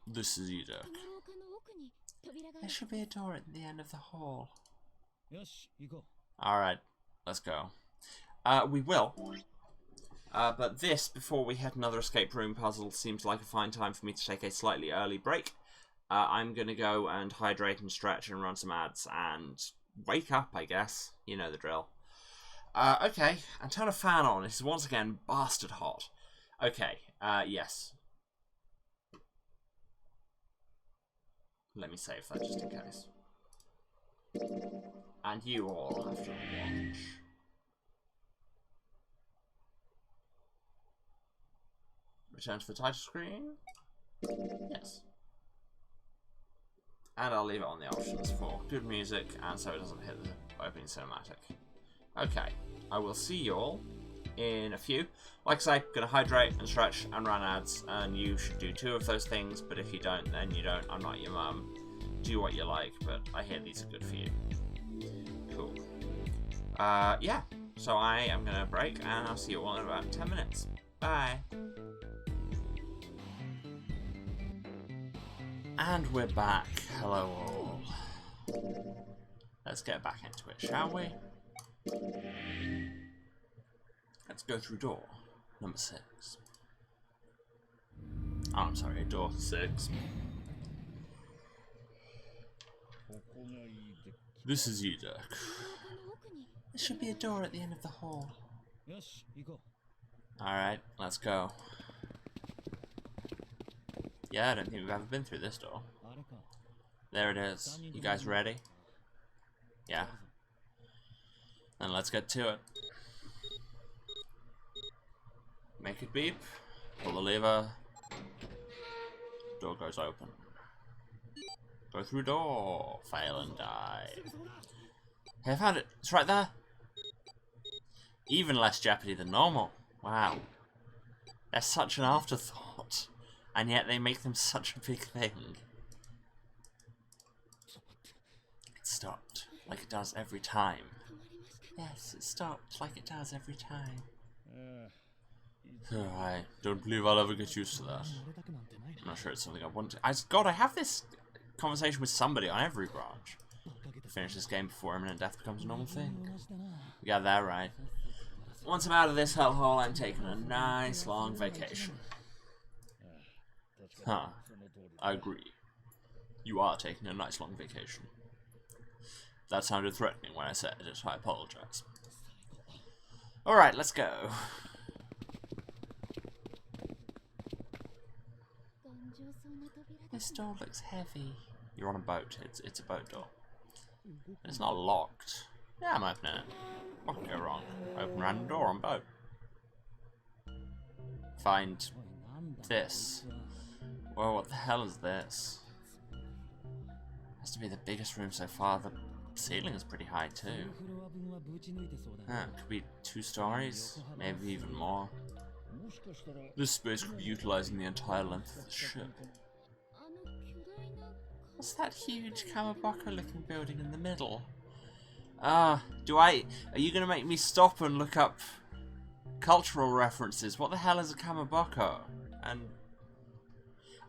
This is Edek. There should be a door at the end of the hall. Alright, let's go. We will. But this, before we hit another escape room puzzle, seems like a fine time for me to take a slightly early break. I'm going to go and hydrate and stretch and run some ads and wake up, I guess. You know the drill. Okay, and turn a fan on. It's once again bastard hot. Okay, yes. Let me save that just in case. And you all have to watch. Return to the title screen. Yes. And I'll leave it on the options for good music and so it doesn't hit the opening cinematic. Okay, I will see you all in a few. Like I say, gonna hydrate and stretch and run ads, and you should do 2 of those things, but if you don't, then you don't. I'm not your mum. Do what you like, but I hear these are good for you. Cool. Yeah, so I am gonna break, and I'll see you all in about 10 minutes. Bye. And we're back. Hello all. Let's get back into it, shall we? Let's go through door number 6. Oh, I'm sorry, door 6. This is Edek. There should be a door at the end of the hall. Alright, let's go. Yeah, I don't think we've ever been through this door. There it is. You guys ready? Yeah. Then let's get to it. Make it beep. Pull the lever. Door goes open. Go through door. Fail and die. Hey, I found it. It's right there. Even less jeopardy than normal. Wow. They're such an afterthought. And yet they make them such a big thing. It stopped. Like it does every time. Yes, it stopped like it does every time. I don't believe I'll ever get used to that. I'm not sure it's something I want to... God, I have this conversation with somebody on every branch. Finish this game before imminent death becomes a normal thing. You got that right. Once I'm out of this hellhole, I'm taking a nice long vacation. Huh. I agree. You are taking a nice long vacation. That sounded threatening when I said it, I apologize. Alright, let's go. This door looks heavy. You're on a boat. It's a boat door. It's not locked. Yeah, I'm opening it. What can go wrong? Open random door on boat. Find this. Well, what the hell is this? Has to be the biggest room so far. The ceiling is pretty high too. Could be 2 stories, maybe even more. This space could be utilizing the entire length of the ship. What's that huge Kamaboko-looking building in the middle? Are you gonna make me stop and look up cultural references? What the hell is a Kamaboko? And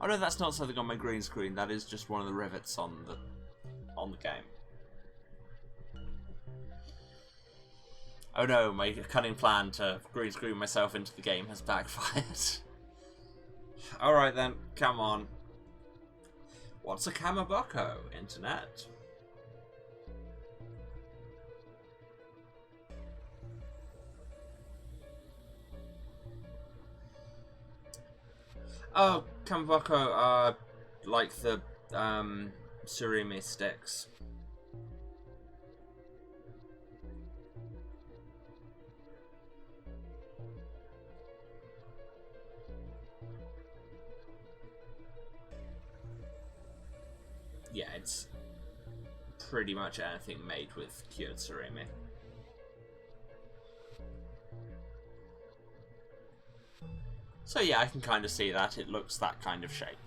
oh no, that's not something on my green screen. That is just one of the rivets on the game. Oh no, my cunning plan to green screen myself into the game has backfired. Alright then, come on. What's a Kamaboko, internet? Oh, Kamaboko are like the surimi sticks. Yeah, it's pretty much anything made with cured surimi. So yeah, I can kind of see that. It looks that kind of shape.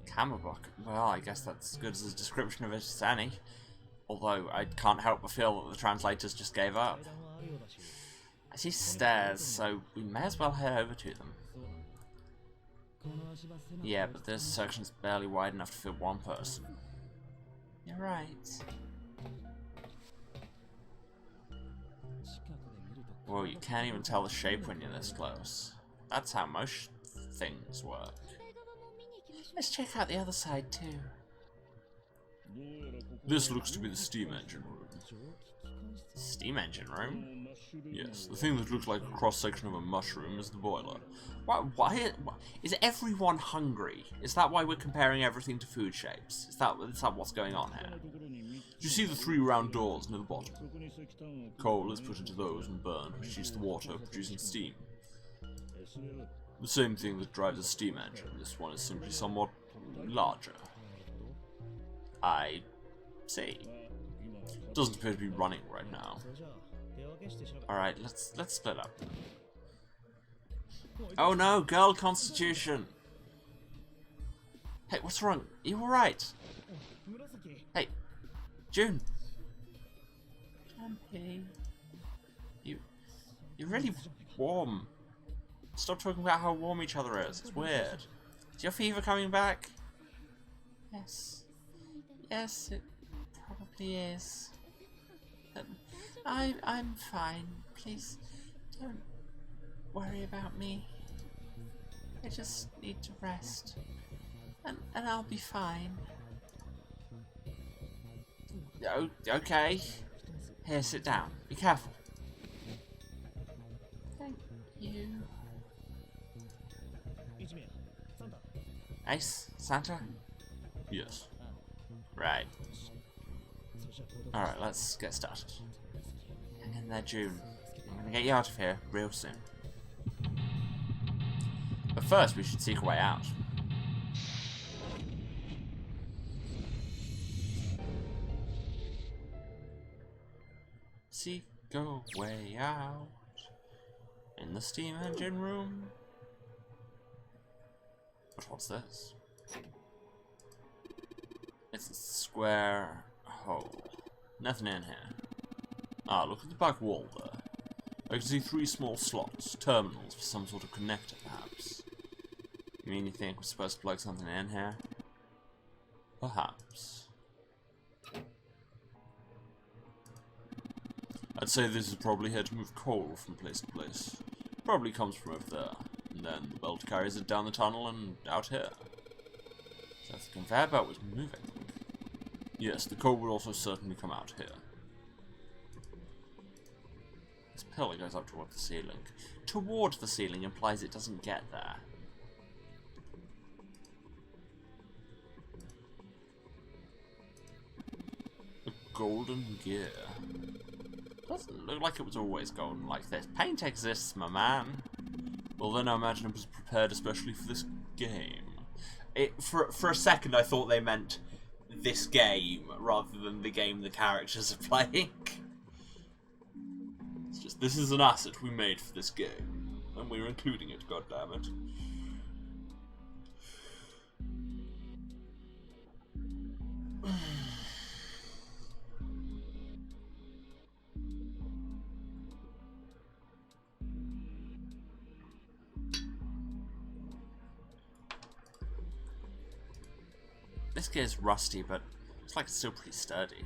Kamaboko. Well, I guess that's as good as a description of it as any. Although I can't help but feel that the translators just gave up. I see stairs, so we may as well head over to them. Yeah, but this section's barely wide enough to fit 1 person. You're right. Well, you can't even tell the shape when you're this close. That's how most things work. Let's check out the other side too. This looks to be the steam engine room. Steam engine room? Yes, the thing that looks like a cross-section of a mushroom is the boiler. Why is everyone hungry? Is that why we're comparing everything to food shapes? Is that what's going on here? Do you see the 3 round doors near the bottom? Coal is put into those and burned, which heats the water, producing steam. The same thing that drives a steam engine. This one is simply somewhat larger. I see. Doesn't appear to be running right now. Alright, let's split up. Oh no, girl constitution! Hey, what's wrong? Are you alright? Hey, June! Jumpy. You're really warm. Stop talking about how warm each other is. It's weird. Is your fever coming back? Yes. Yes, it probably is. I'm fine. Please don't worry about me. I just need to rest. And I'll be fine. Oh, okay. Here, sit down. Be careful. Thank you. Ace? Santa? Yes. Right. Alright, let's get started. Hang in there, June. I'm gonna get you out of here real soon. But first, we should seek a way out. seek a way out in the steam engine room. But what's this? It's a square hole. Nothing in here. Ah, look at the back wall there. I can see 3 small slots, terminals for some sort of connector, perhaps. You mean you think we're supposed to plug something in here? Perhaps. I'd say this is probably here to move coal from place to place. Probably comes from over there, and then the belt carries it down the tunnel and out here. So if the conveyor belt was moving, yes, the coal would also certainly come out here. This pillar goes up toward the ceiling. Toward the ceiling implies it doesn't get there. A golden gear. Doesn't look like it was always golden like this. Paint exists, my man. Well, then I imagine it was prepared especially for this game. For a second, I thought they meant this game rather than the game the characters are playing. It's just, this is an asset we made for this game, and we're including it, goddammit. This gear's rusty, but it's like it's still pretty sturdy.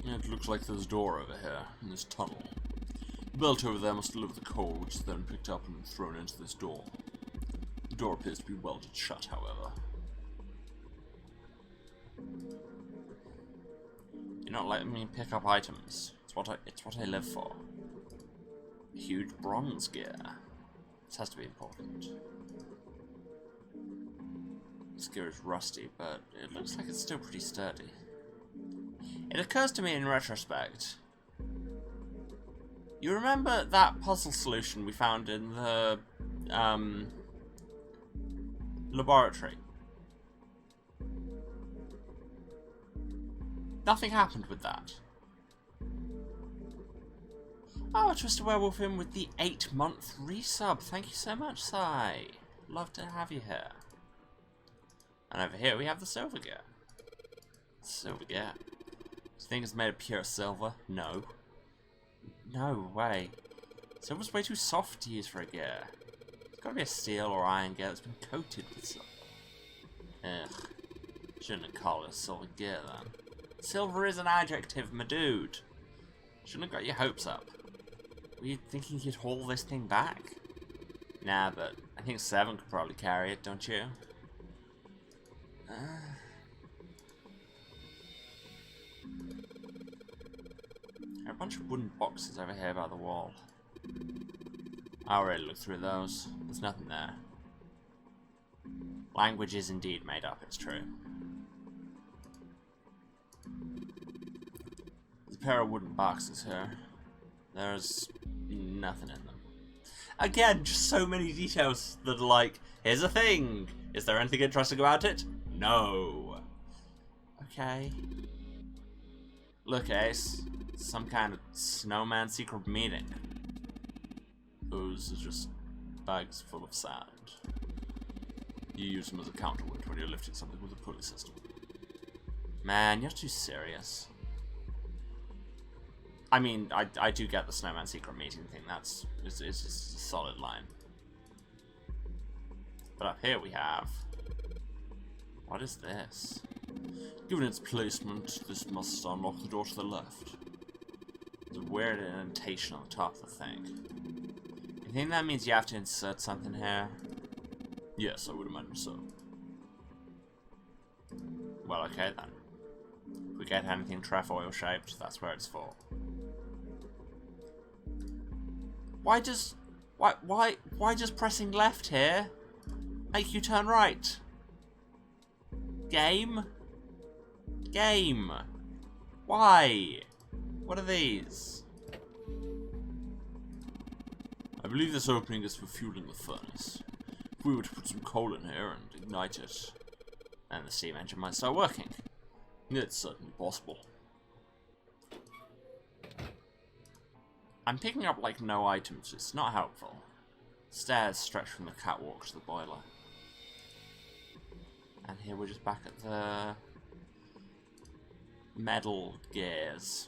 Yeah, it looks like there's a door over here, in this tunnel. The belt over there must deliver the coal, which is then picked up and thrown into this door. The door appears to be welded shut, however. You're not letting me pick up items. It's what I live for. A huge bronze gear. This has to be important. This gear is rusty, but it looks like it's still pretty sturdy. It occurs to me in retrospect. You remember that puzzle solution we found in the laboratory? Nothing happened with that. Oh, Twisted Werewolf in with the 8-month resub. Thank you so much, Sai. Love to have you here. And over here we have the silver gear. Silver gear. This thing is made of pure silver? No. No way. Silver's way too soft to use for a gear. It's gotta be a steel or iron gear that's been coated with silver. Ugh. Shouldn't have called it a silver gear then. Silver is an adjective, my dude. Shouldn't have got your hopes up. Were you thinking you'd haul this thing back? Nah, but I think 7 could probably carry it, don't you? There are a bunch of wooden boxes over here by the wall. I already looked through those. There's nothing there. Language is indeed made up, it's true. There's a pair of wooden boxes here. There's nothing in them. Again, just so many details that are like, here's a thing. Is there anything interesting about it? No. Okay. Look, Ace. Some kind of snowman secret meeting. Those are just bags full of sand. You use them as a counterweight when you're lifting something with a pulley system. Man, you're too serious. I mean, I do get the snowman secret meeting thing. It's just a solid line. But up here we have... What is this? Given its placement, this must unlock the door to the left. There's a weird indentation on the top of the thing. You think that means you have to insert something here? Yes, I would imagine so. Well, okay then. If we get anything trefoil shaped, that's where it's for. Why just pressing left here make you turn right? Game? Game. Why? What are these? I believe this opening is for fueling the furnace. If we were to put some coal in here and ignite it, then the steam engine might start working. It's certainly possible. I'm picking up, like, no items. It's not helpful. Stairs stretch from the catwalk to the boiler. And here we're just back at the metal gears.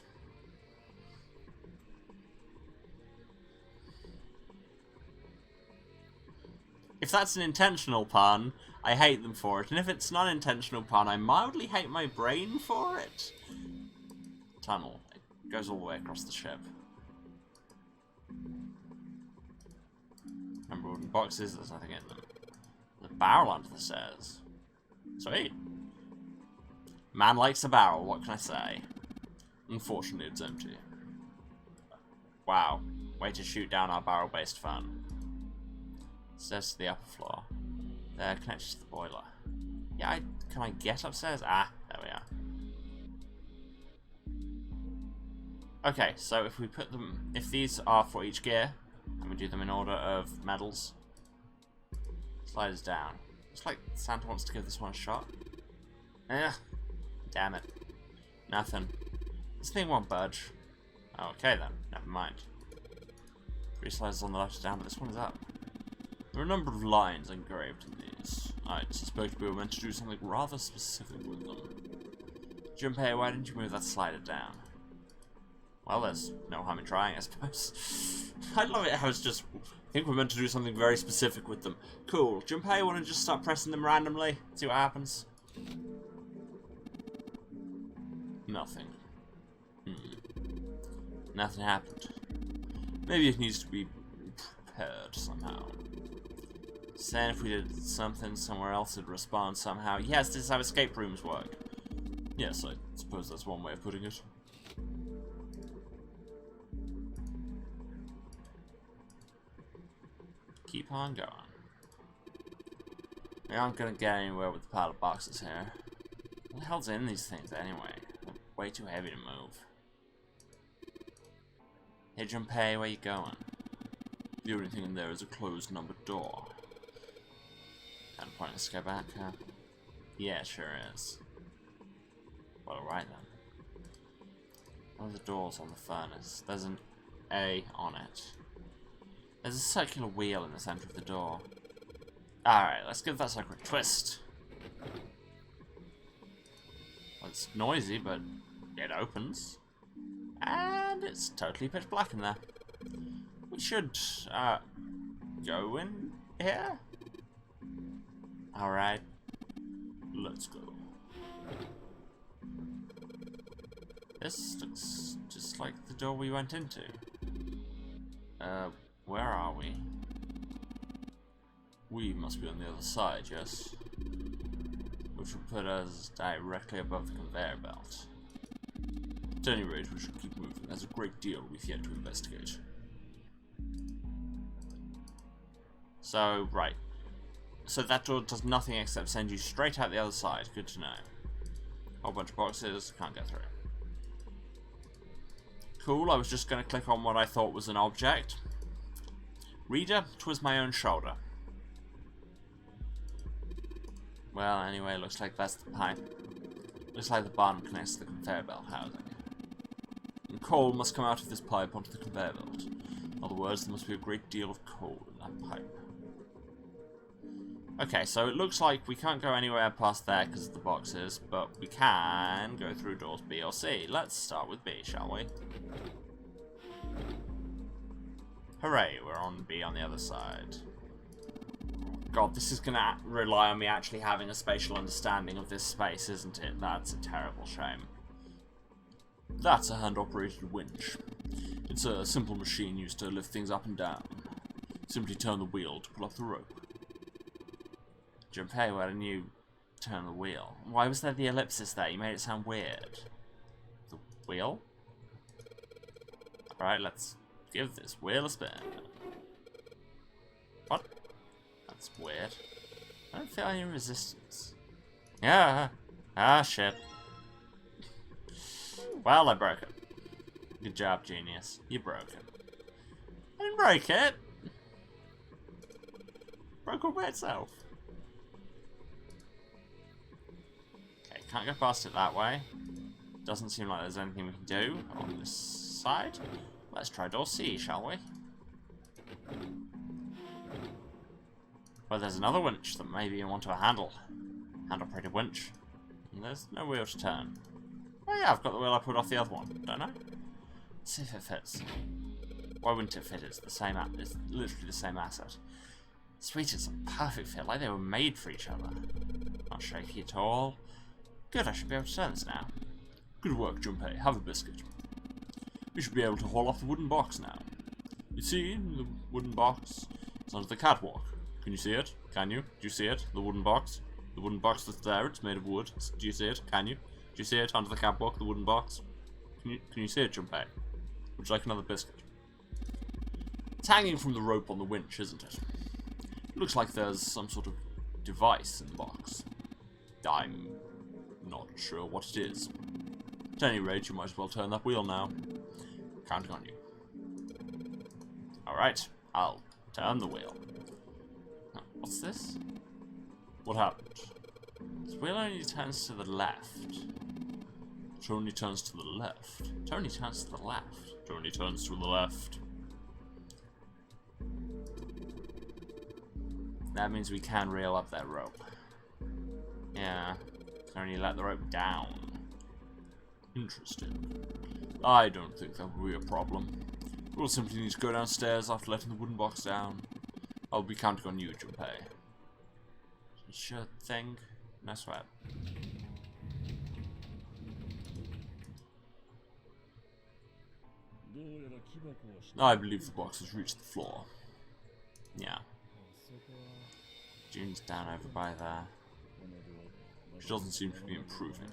If that's an intentional pun, I hate them for it. And if it's not an intentional pun, I mildly hate my brain for it. Tunnel. It goes all the way across the ship. Remember wooden boxes? There's nothing in them. The barrel under the stairs. Sweet. Man likes a barrel, what can I say? Unfortunately, it's empty. Wow. Way to shoot down our barrel-based fun. Stairs to the upper floor. They're connected to the boiler. Yeah, can I get upstairs? Ah, there we are. Okay, so if we put them... If these are for each gear, and we do them in order of medals, slide us down. Looks like Santa wants to give this one a shot. Ugh. Damn it. Nothing. This thing won't budge. Oh, okay then. Never mind. 3 slides on the left are down, but this one is up. There are a number of lines engraved in these. I suspect we were meant to do something rather specific with them. Junpei, why didn't you move that slider down? Well, there's no harm in trying, I suppose. I love it how it's just... I think we're meant to do something very specific with them. Cool. Junpei, want to just start pressing them randomly? See what happens? Nothing. Nothing happened. Maybe it needs to be prepared somehow. Saying if we did something somewhere else, it'd respond somehow. Yes, this is how escape rooms work. Yes, I suppose that's one way of putting it. Keep on going. We aren't gonna get anywhere with the pile of boxes here. What the hell's in these things anyway? They're way too heavy to move. Hey Junpei, where you going? The only thing in there is a closed numbered door. Kind of pointless to go back, huh? Yeah, it sure is. Well, alright then. One of the doors on the furnace. There's an A on it. There's a circular wheel in the center of the door. Alright, let's give that sucker a twist. Well, it's noisy, but it opens. And it's totally pitch black in there. We should, go in here? Alright. Let's go. This looks just like the door we went into. Where are we? We must be on the other side, yes? Which will put us directly above the conveyor belt. At any rate, we should keep moving. There's a great deal we've yet to investigate. So, right. So that door does nothing except send you straight out the other side. Good to know. Whole bunch of boxes, can't get through. Cool, I was just going to click on what I thought was an object. Reader, 'twas my own shoulder. Well, anyway, looks like that's the pipe. Looks like the bottom connects to the conveyor belt housing. And coal must come out of this pipe onto the conveyor belt. In other words, there must be a great deal of coal in that pipe. Okay, so it looks like we can't go anywhere past there because of the boxes, but we can go through doors B or C. Let's start with B, shall we? Hooray, we're on B on the other side. God, this is going to rely on me actually having a spatial understanding of this space, isn't it? That's a terrible shame. That's a hand-operated winch. It's a simple machine used to lift things up and down. Simply turn the wheel to pull up the rope. Junpei, why didn't you turn the wheel? Why was there the ellipsis there? You made it sound weird. The wheel? Alright, let's give this wheel a spin. What? That's weird. I don't feel any resistance. Yeah. Ah, shit. Well, I broke it. Good job, genius. You broke it. I didn't break it. Broke all by itself. Okay, can't go past it that way. Doesn't seem like there's anything we can do on this side. Let's try door C, shall we? Well, there's another winch that maybe you want to handle. Hand-operated winch. And there's no wheel to turn. Oh yeah, I've got the wheel I put off the other one, don't I? Let's see if it fits. Why wouldn't it fit? It's the same it's literally the same asset. Sweet, it's a perfect fit, like they were made for each other. Not shaky at all. Good, I should be able to turn this now. Good work, Junpei. Have a biscuit. We should be able to haul off the wooden box now. You see, the wooden box is under the catwalk. Can you see it? Can you? Do you see it? The wooden box? The wooden box that's there, it's made of wood. Do you see it? Can you? Do you see it under the catwalk, the wooden box? Can you see it, Junpei? Would you like another biscuit? It's hanging from the rope on the winch, isn't it? It looks like there's some sort of device in the box. I'm not sure what it is. At any rate, you might as well turn that wheel now. Counting on you. Alright, I'll turn the wheel. What's this? What happened? This wheel only turns to the left. It only turns to the left. It only turns to the left. It only turns to the left. That means we can reel up that rope. Yeah. Can only let the rope down. Interesting. I don't think that will be a problem. We'll simply need to go downstairs after letting the wooden box down. I'll be counting on you, Junpei. Sure thing. No sweat. I believe the box has reached the floor. Yeah. June's down over by there. She doesn't seem to be improving.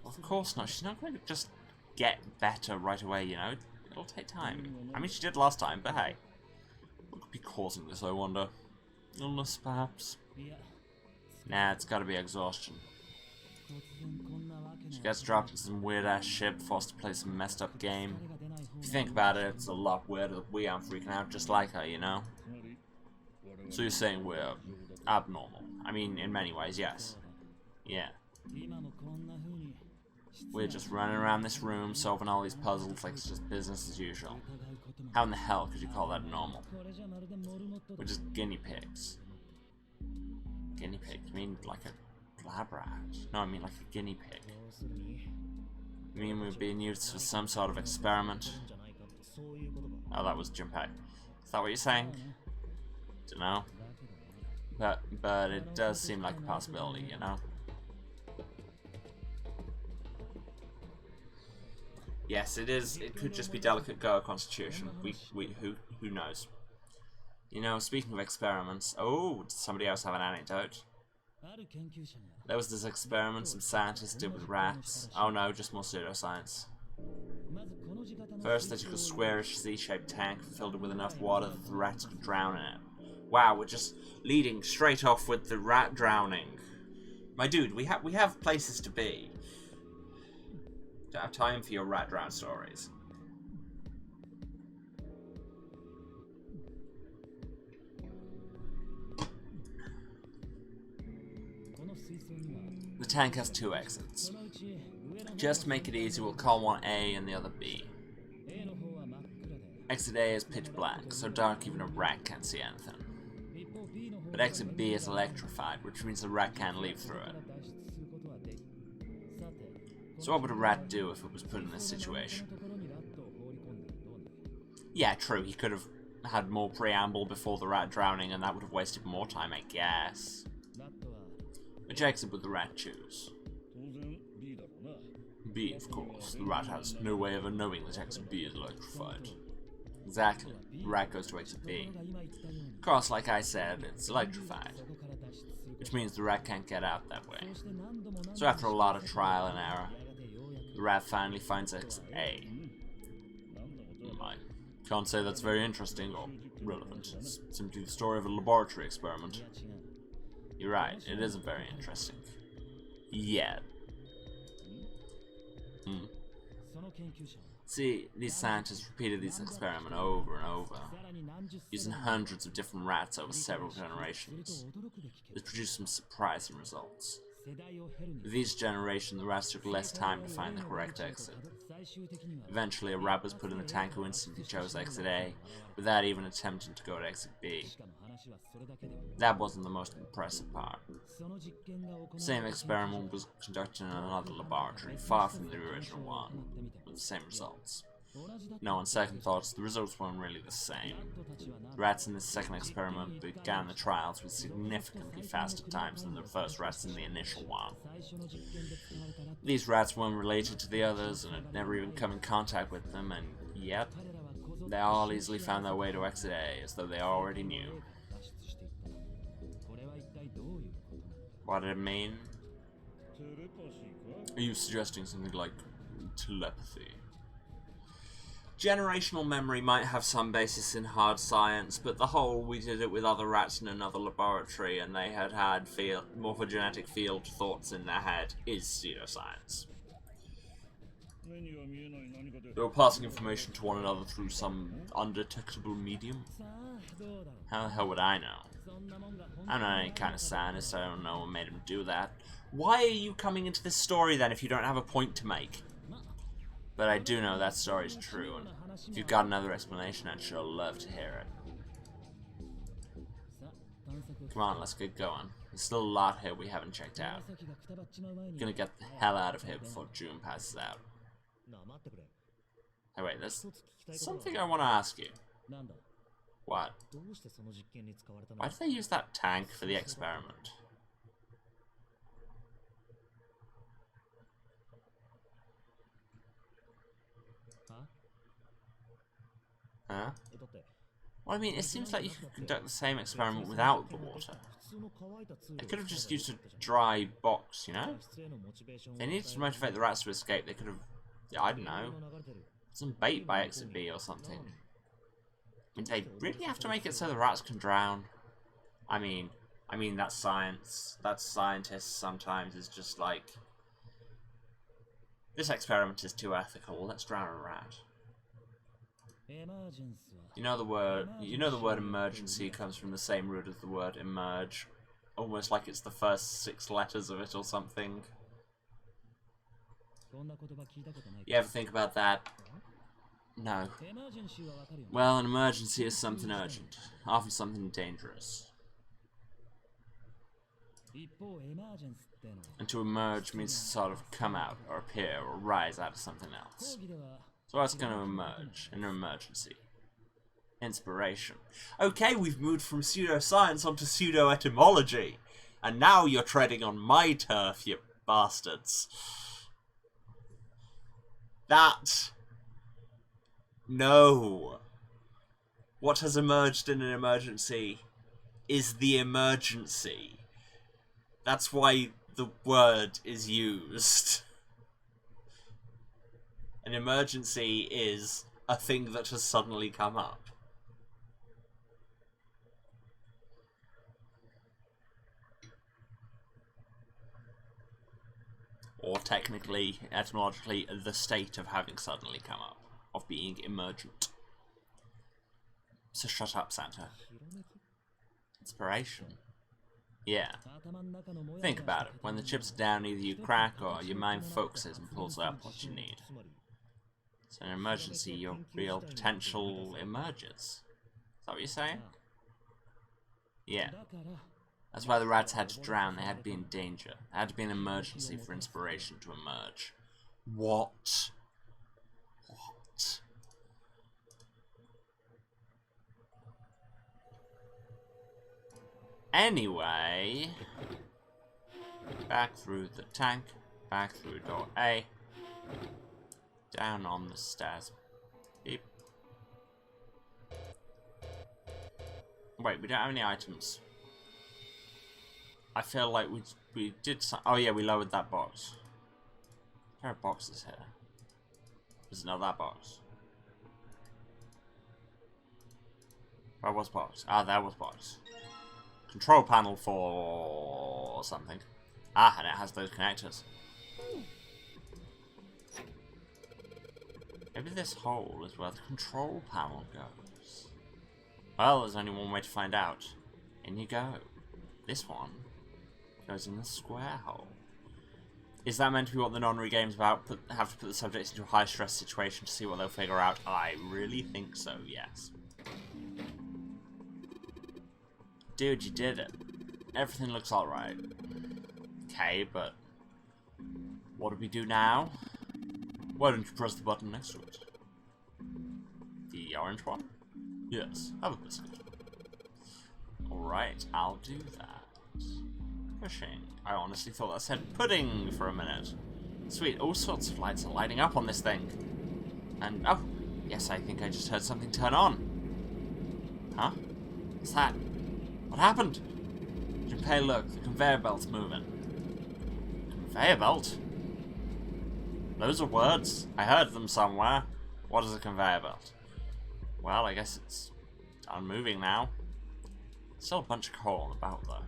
Of course not. She's not going to just get better right away, you know. It'll take time. I mean, she did last time, but hey. What could be causing this, I wonder? Illness, perhaps? Nah, it's gotta be exhaustion. She gets dropped into some weird-ass ship, forced to play some messed-up game. If you think about it, it's a lot weirder that we aren't freaking out just like her, you know? So you're saying we're abnormal. I mean, in many ways, yes. Yeah. We're just running around this room, solving all these puzzles like it's just business as usual. How in the hell could you call that normal? We're just guinea pigs. Guinea pig? You mean like a lab rat? No, I mean like a guinea pig. You mean we're being used for some sort of experiment? Oh, that was Junpei. Is that what you're saying? Dunno. But it does seem like a possibility, you know? Yes, it is. It could just be delicate girl constitution. Who knows? You know, speaking of experiments, oh, does somebody else have an anecdote? There was this experiment some scientists did with rats. Oh no, just more pseudoscience. First, they took a squarish C-shaped tank, filled it with enough water that the rats could drown in it. Wow, we're just leading straight off with the rat drowning. My dude, we have places to be. Don't have time for your rat drown stories. The tank has 2 exits. Just to make it easy, we'll call one A and the other B. Exit A is pitch black, so dark even a rat can't see anything. But exit B is electrified, which means the rat can't leave through it. So what would a rat do if it was put in this situation? Yeah, true, he could have had more preamble before the rat drowning and that would have wasted more time, I guess. Which exit would the rat choose? B, of course. The rat has no way of knowing that exit B is electrified. Exactly. The rat goes to exit B. Of course, like I said, it's electrified. Which means the rat can't get out that way. So after a lot of trial and error, the rat finally finds exit A. I can't say that's very interesting or relevant. It's simply the story of a laboratory experiment. You're right, it isn't very interesting. Yet. See, these scientists repeated this experiment over and over, using hundreds of different rats over several generations. This produced some surprising results. With each generation, the rats took less time to find the correct exit. Eventually, a rat was put in the tank who instantly chose exit A, without even attempting to go to exit B. That wasn't the most impressive part. The same experiment was conducted in another laboratory, far from the original one, with the same results. No, on second thoughts, the results weren't really the same. The rats in this second experiment began the trials with significantly faster times than the first rats in the initial one. These rats weren't related to the others and had never even come in contact with them, and yet, they all easily found their way to exit A, as though they already knew. What did it mean? Are you suggesting something like telepathy? Generational memory might have some basis in hard science, but the whole we did it with other rats in another laboratory and they had morphogenetic field thoughts in their head is pseudoscience. They were passing information to one another through some undetectable medium? How the hell would I know? I'm not any kind of scientist, I don't know what made him do that. Why are you coming into this story then if you don't have a point to make? But I do know that story's true, and if you've got another explanation, I'd sure love to hear it. Come on, let's get going. There's still a lot here we haven't checked out. We're gonna get the hell out of here before June passes out. Hey wait, there's something I want to ask you. What? Why did they use that tank for the experiment? Huh? Well, I mean, it seems like you could conduct the same experiment without the water. They could have just used a dry box, you know? If they needed to motivate the rats to escape, they could have, I don't know, some bait by exit B or something. I mean, they really have to make it so the rats can drown. I mean, that's science. That's scientists sometimes is just like, this experiment is too ethical, let's drown a rat. You know the word emergency comes from the same root as the word emerge. Almost like it's the first 6 letters of it or something. You ever think about that? No. Well, an emergency is something urgent, often something dangerous. And to emerge means to sort of come out, or appear, or rise out of something else. So what's going to emerge in an emergency? Inspiration. Okay, we've moved from pseudoscience onto pseudo-etymology. And now you're treading on my turf, you bastards. That... No. What has emerged in an emergency is the emergency. That's why the word is used. An emergency is a thing that has suddenly come up. Or technically, etymologically, the state of having suddenly come up. Of being emergent. So shut up, Santa. Inspiration. Yeah. Think about it. When the chips are down, either you crack or your mind focuses and pulls up what you need. So in an emergency, your real potential emerges. Is that what you're saying? Yeah. That's why the rats had to drown. They had to be in danger. There had to be an emergency for inspiration to emerge. What? What? Anyway, back through the tank, back through door A, down on the stairs. Beep. Wait, we don't have any items. I feel like we did some. Oh yeah, we lowered that box. There are boxes here. There's not that box. Where was box? Ah, there was box. Control panel for something. Ah, and it has those connectors. Maybe this hole is where the control panel goes. Well, there's only one way to find out. In you go. This one. Goes in the square hole. Is that meant to be what the non-re game's about? Have to put the subjects into a high-stress situation to see what they'll figure out? I really think so, yes. Dude, you did it. Everything looks alright. Okay, but what do we do now? Why don't you press the button next to it? The orange one? Yes, have a biscuit. Alright, I'll do that. Pushing. I honestly thought that said pudding for a minute. Sweet, all sorts of lights are lighting up on this thing. And, oh, yes, I think I just heard something turn on. Huh? What's that? What happened? Junpei, look, the conveyor belt's moving. Conveyor belt? Those are words. I heard them somewhere. What is a conveyor belt? Well, I guess it's unmoving now. Still a bunch of coal on the belt, though.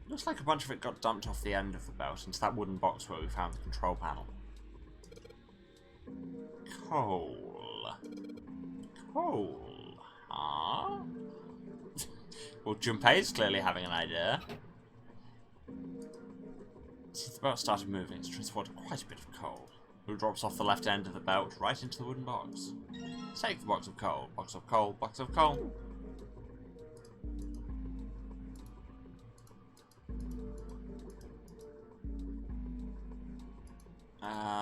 Looks like a bunch of it got dumped off the end of the belt into that wooden box where we found the control panel. Coal. Coal. Huh? Well, Junpei's clearly having an idea. Since the belt started moving, it's transported quite a bit of coal. It drops off the left end of the belt right into the wooden box. Let's take the box of coal. Box of coal. Box of coal.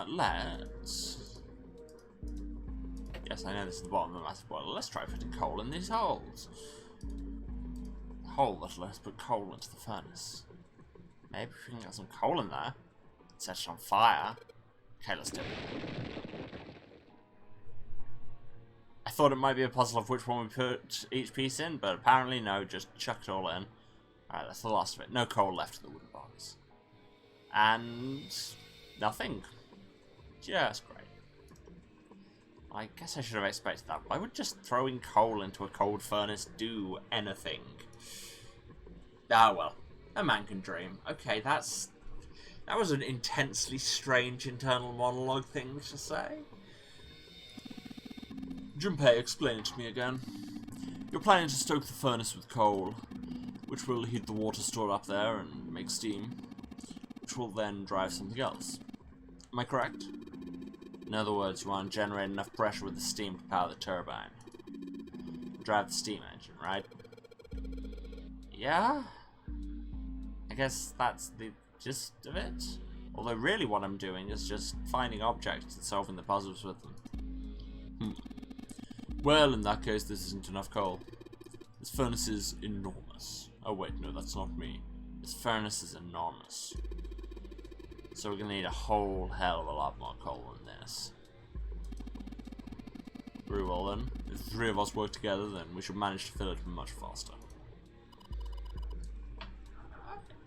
Let's... Yes, I know this is the bottom of the massive boiler. Let's try putting coal in these holes. The hole that'll let us put coal into the furnace. Maybe if we can get some coal in there. Set it on fire. Okay, let's do it. I thought it might be a puzzle of which one we put each piece in, but apparently no, just chuck it all in. Alright, that's the last of it. No coal left in the wooden box. And... nothing. Just great. I guess I should have expected that. Why would just throwing coal into a cold furnace do anything? Ah, well. A man can dream. Okay, that was an intensely strange internal monologue thing to say. Junpei, explain it to me again. You're planning to stoke the furnace with coal, which will heat the water stored up there and make steam, which will then drive something else. Am I correct? In other words, you want to generate enough pressure with the steam to power the turbine. Drive the steam engine, right? Yeah? I guess that's the gist of it. Although really what I'm doing is just finding objects and solving the puzzles with them. Well, in that case, this isn't enough coal. This furnace is enormous. Oh wait, no, that's not me. This furnace is enormous. So we're gonna need a whole hell of a lot more coal than this. Very well then. If the three of us work together, then we should manage to fill it much faster.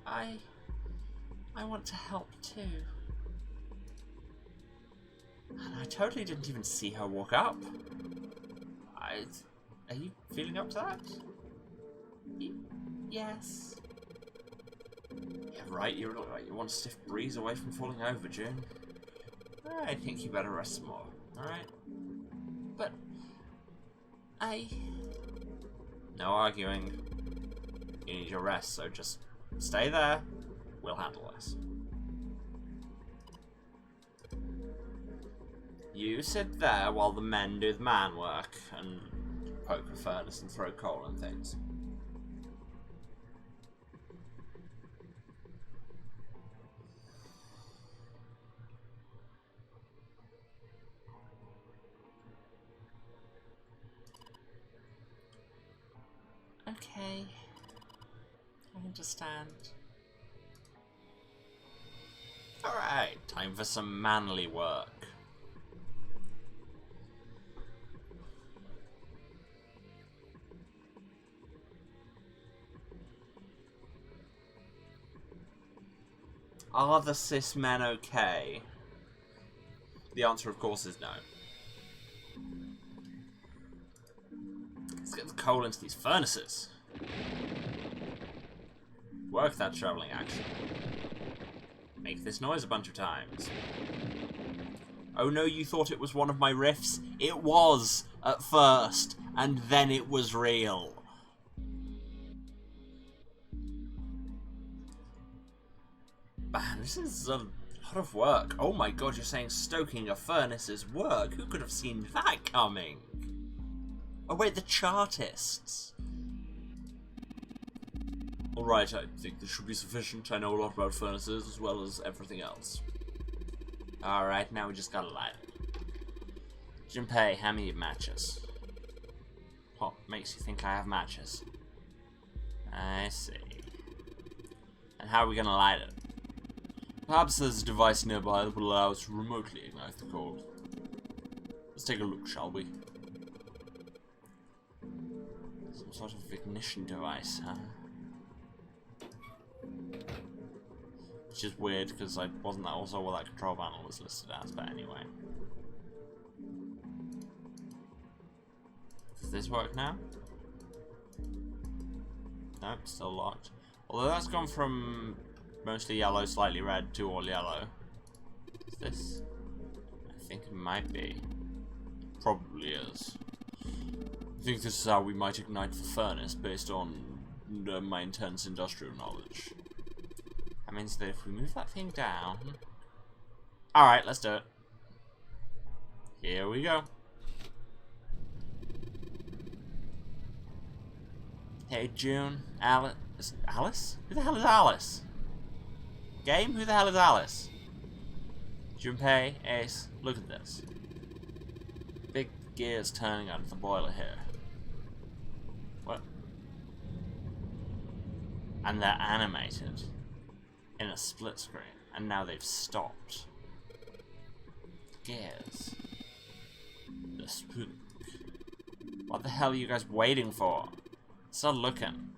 I want to help too. And I totally didn't even see her walk up. Are you feeling up to that? Yes. Yeah, right, you look like you want a stiff breeze away from falling over, June. I think you better rest some more, alright? But... No arguing. You need your rest, so just stay there. We'll handle this. You sit there while the men do the man work and poke a furnace and throw coal and things. Okay. I understand. Alright, time for some manly work. Are the cis men okay? The answer, of course, is no. Let's get the coal into these furnaces. Work that shoveling action. Make this noise a bunch of times. Oh no, you thought it was one of my riffs? It was, at first, and then it was real. Man, this is a lot of work. Oh my god, you're saying stoking a furnace is work? Who could have seen that coming? Oh wait, the chartists. Alright, I think this should be sufficient. I know a lot about furnaces as well as everything else. Alright, now we just gotta light it. Junpei, how many matches? What makes you think I have matches? I see. And how are we gonna light it? Perhaps there's a device nearby that will allow us to remotely ignite the coal. Let's take a look, shall we? Some sort of ignition device, huh? Which is weird, because I wasn't that also what that control panel was listed as, but anyway. Does this work now? Nope, still locked. Although that's gone from mostly yellow, slightly red to all yellow. Is this? I think it might be. Probably is. I think this is how we might ignite the furnace based on my intense industrial knowledge. That means that if we move that thing down... Alright, let's do it. Here we go. Hey June, Alice... Alice? Who the hell is Alice? Game? Who the hell is Alice? Junpei, Ace, look at this. Big gears turning out of the boiler here. What? And they're animated. In a split screen. And now they've stopped. Gears. The spook. What the hell are you guys waiting for? Start looking.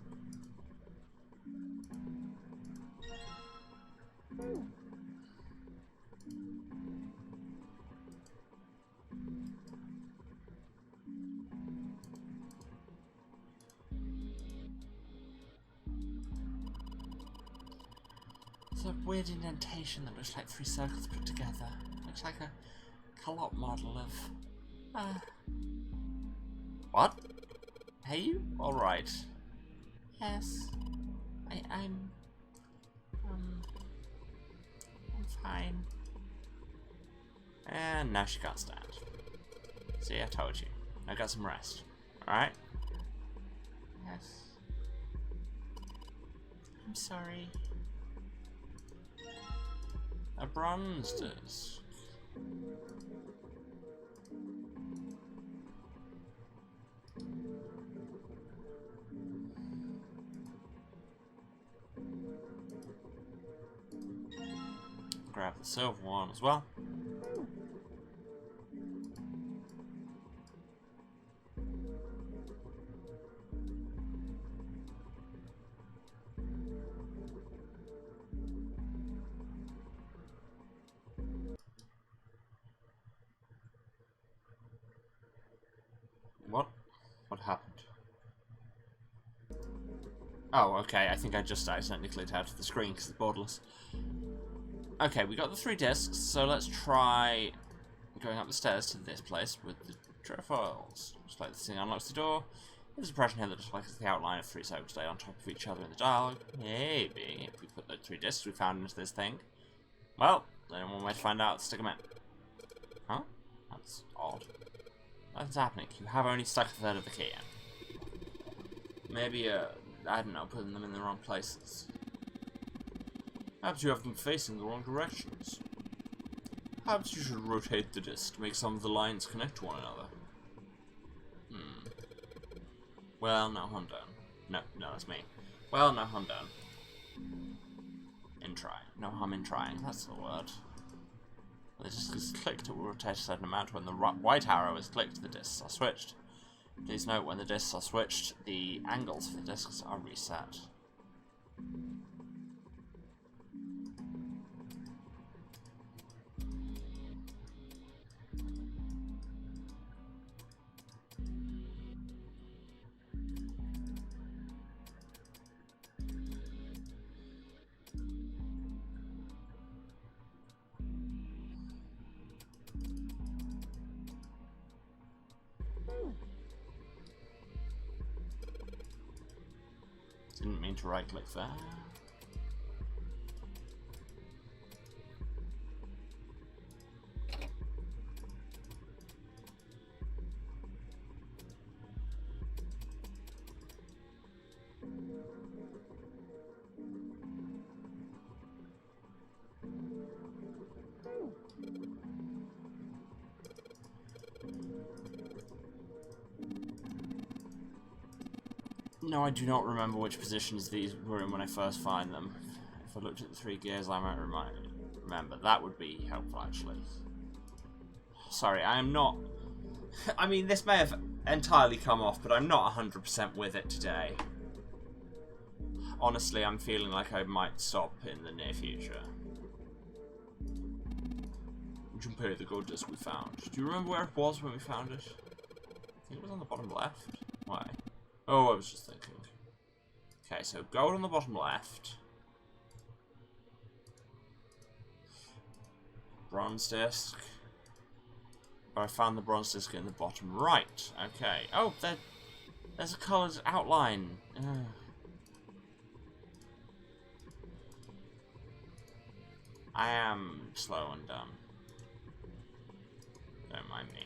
It's a weird indentation that looks like 3 circles put together. Looks like a Kalop model of... What? Hey you? Alright. Yes. I'm fine. And now she can't stand. See, I told you. I got some rest. Alright? Yes. I'm sorry. A bronze disc. Grab the silver one as well. What happened? Oh, okay, I think I just accidentally clicked out of the screen because it's borderless. Okay, we got the 3 discs, so let's try going up the stairs to this place with the trefoils. Just like this thing unlocks the door. There's an impression here that just like the outline of 3 circles stay on top of each other in the dialogue. Maybe if we put the 3 discs we found into this thing. Well, there's only one way to find out. Stick them in. Huh? That's odd. Nothing's happening. You have only stuck a third of the key in. Maybe, I don't know, putting them in the wrong places. Perhaps you have them facing the wrong directions. Perhaps you should rotate the disc to make some of the lines connect to one another. Well, no harm done. No, that's me. Well, no harm done. In trying. No harm in trying, that's the word. The disc is clicked, it will rotate a certain amount. When the white arrow is clicked, the discs are switched. Please note, when the discs are switched, the angles for the discs are reset. Didn't mean to right click there. No, I do not remember which positions these were in when I first find them. If I looked at the 3 gears, I might remember. That would be helpful, actually. Sorry, I am not... I mean, this may have entirely come off, but I'm not 100% with it today. Honestly, I'm feeling like I might stop in the near future. Junpei, the gold disc we found. Do you remember where it was when we found it? I think it was on the bottom left. Why? Oh, I was just thinking. Okay, so gold on the bottom left. Bronze disc. Oh, I found the bronze disc in the bottom right. Okay. Oh, there's a coloured outline. Ugh. I am slow and dumb. Don't mind me.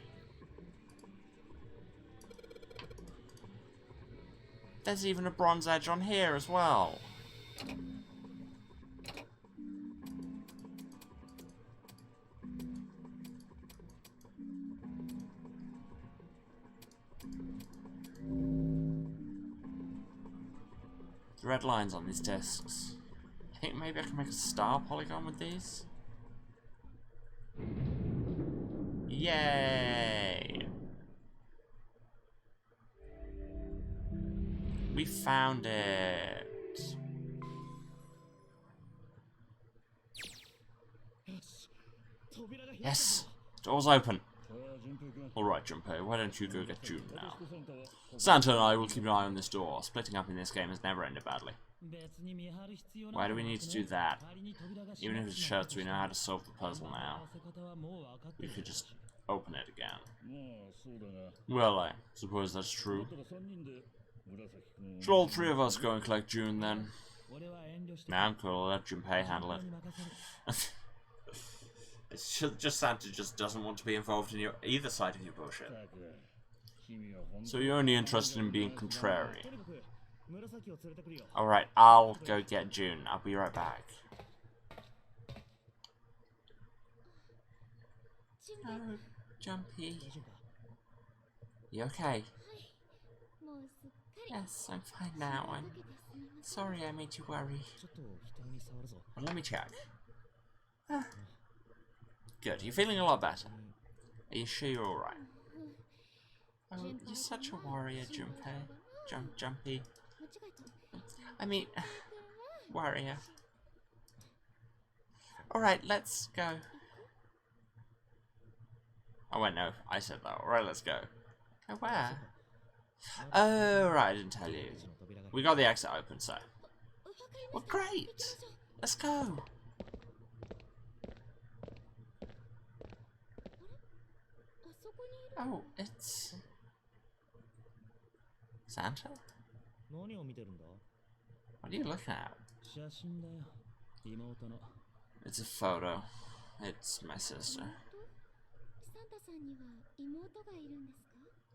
There's even a bronze edge on here as well. The red lines on these discs. I think maybe I can make a star polygon with these. Yay! We found it. Yes! Door's open. Alright, Junpei, why don't you go get June now? Santa and I will keep an eye on this door. Splitting up in this game has never ended badly. Why do we need to do that? Even if it shows we know how to solve the puzzle now. We could just open it again. Well, I suppose that's true. Should all 3 of us go and collect June then? Nah, I'm cool. I'll let Junpei handle it. It's just Santa just doesn't want to be involved in either side of your bullshit. So you're only interested in being contrary. Alright, I'll go get June. I'll be right back. Oh, Jumpy. You okay? Yes, I'm fine now. I'm sorry I made you worry. Well, let me check. Good, you're feeling a lot better. Are you sure you're alright? Oh, you're such a warrior, Junpei. Jumpy. I mean, warrior. Alright, let's go. Oh wait, no, I said that. Alright, let's go. Go where? Oh, right, I didn't tell you. We got the exit open, so. Well, great! Let's go! Oh, it's... Santa? What are you looking at? It's a photo. It's my sister.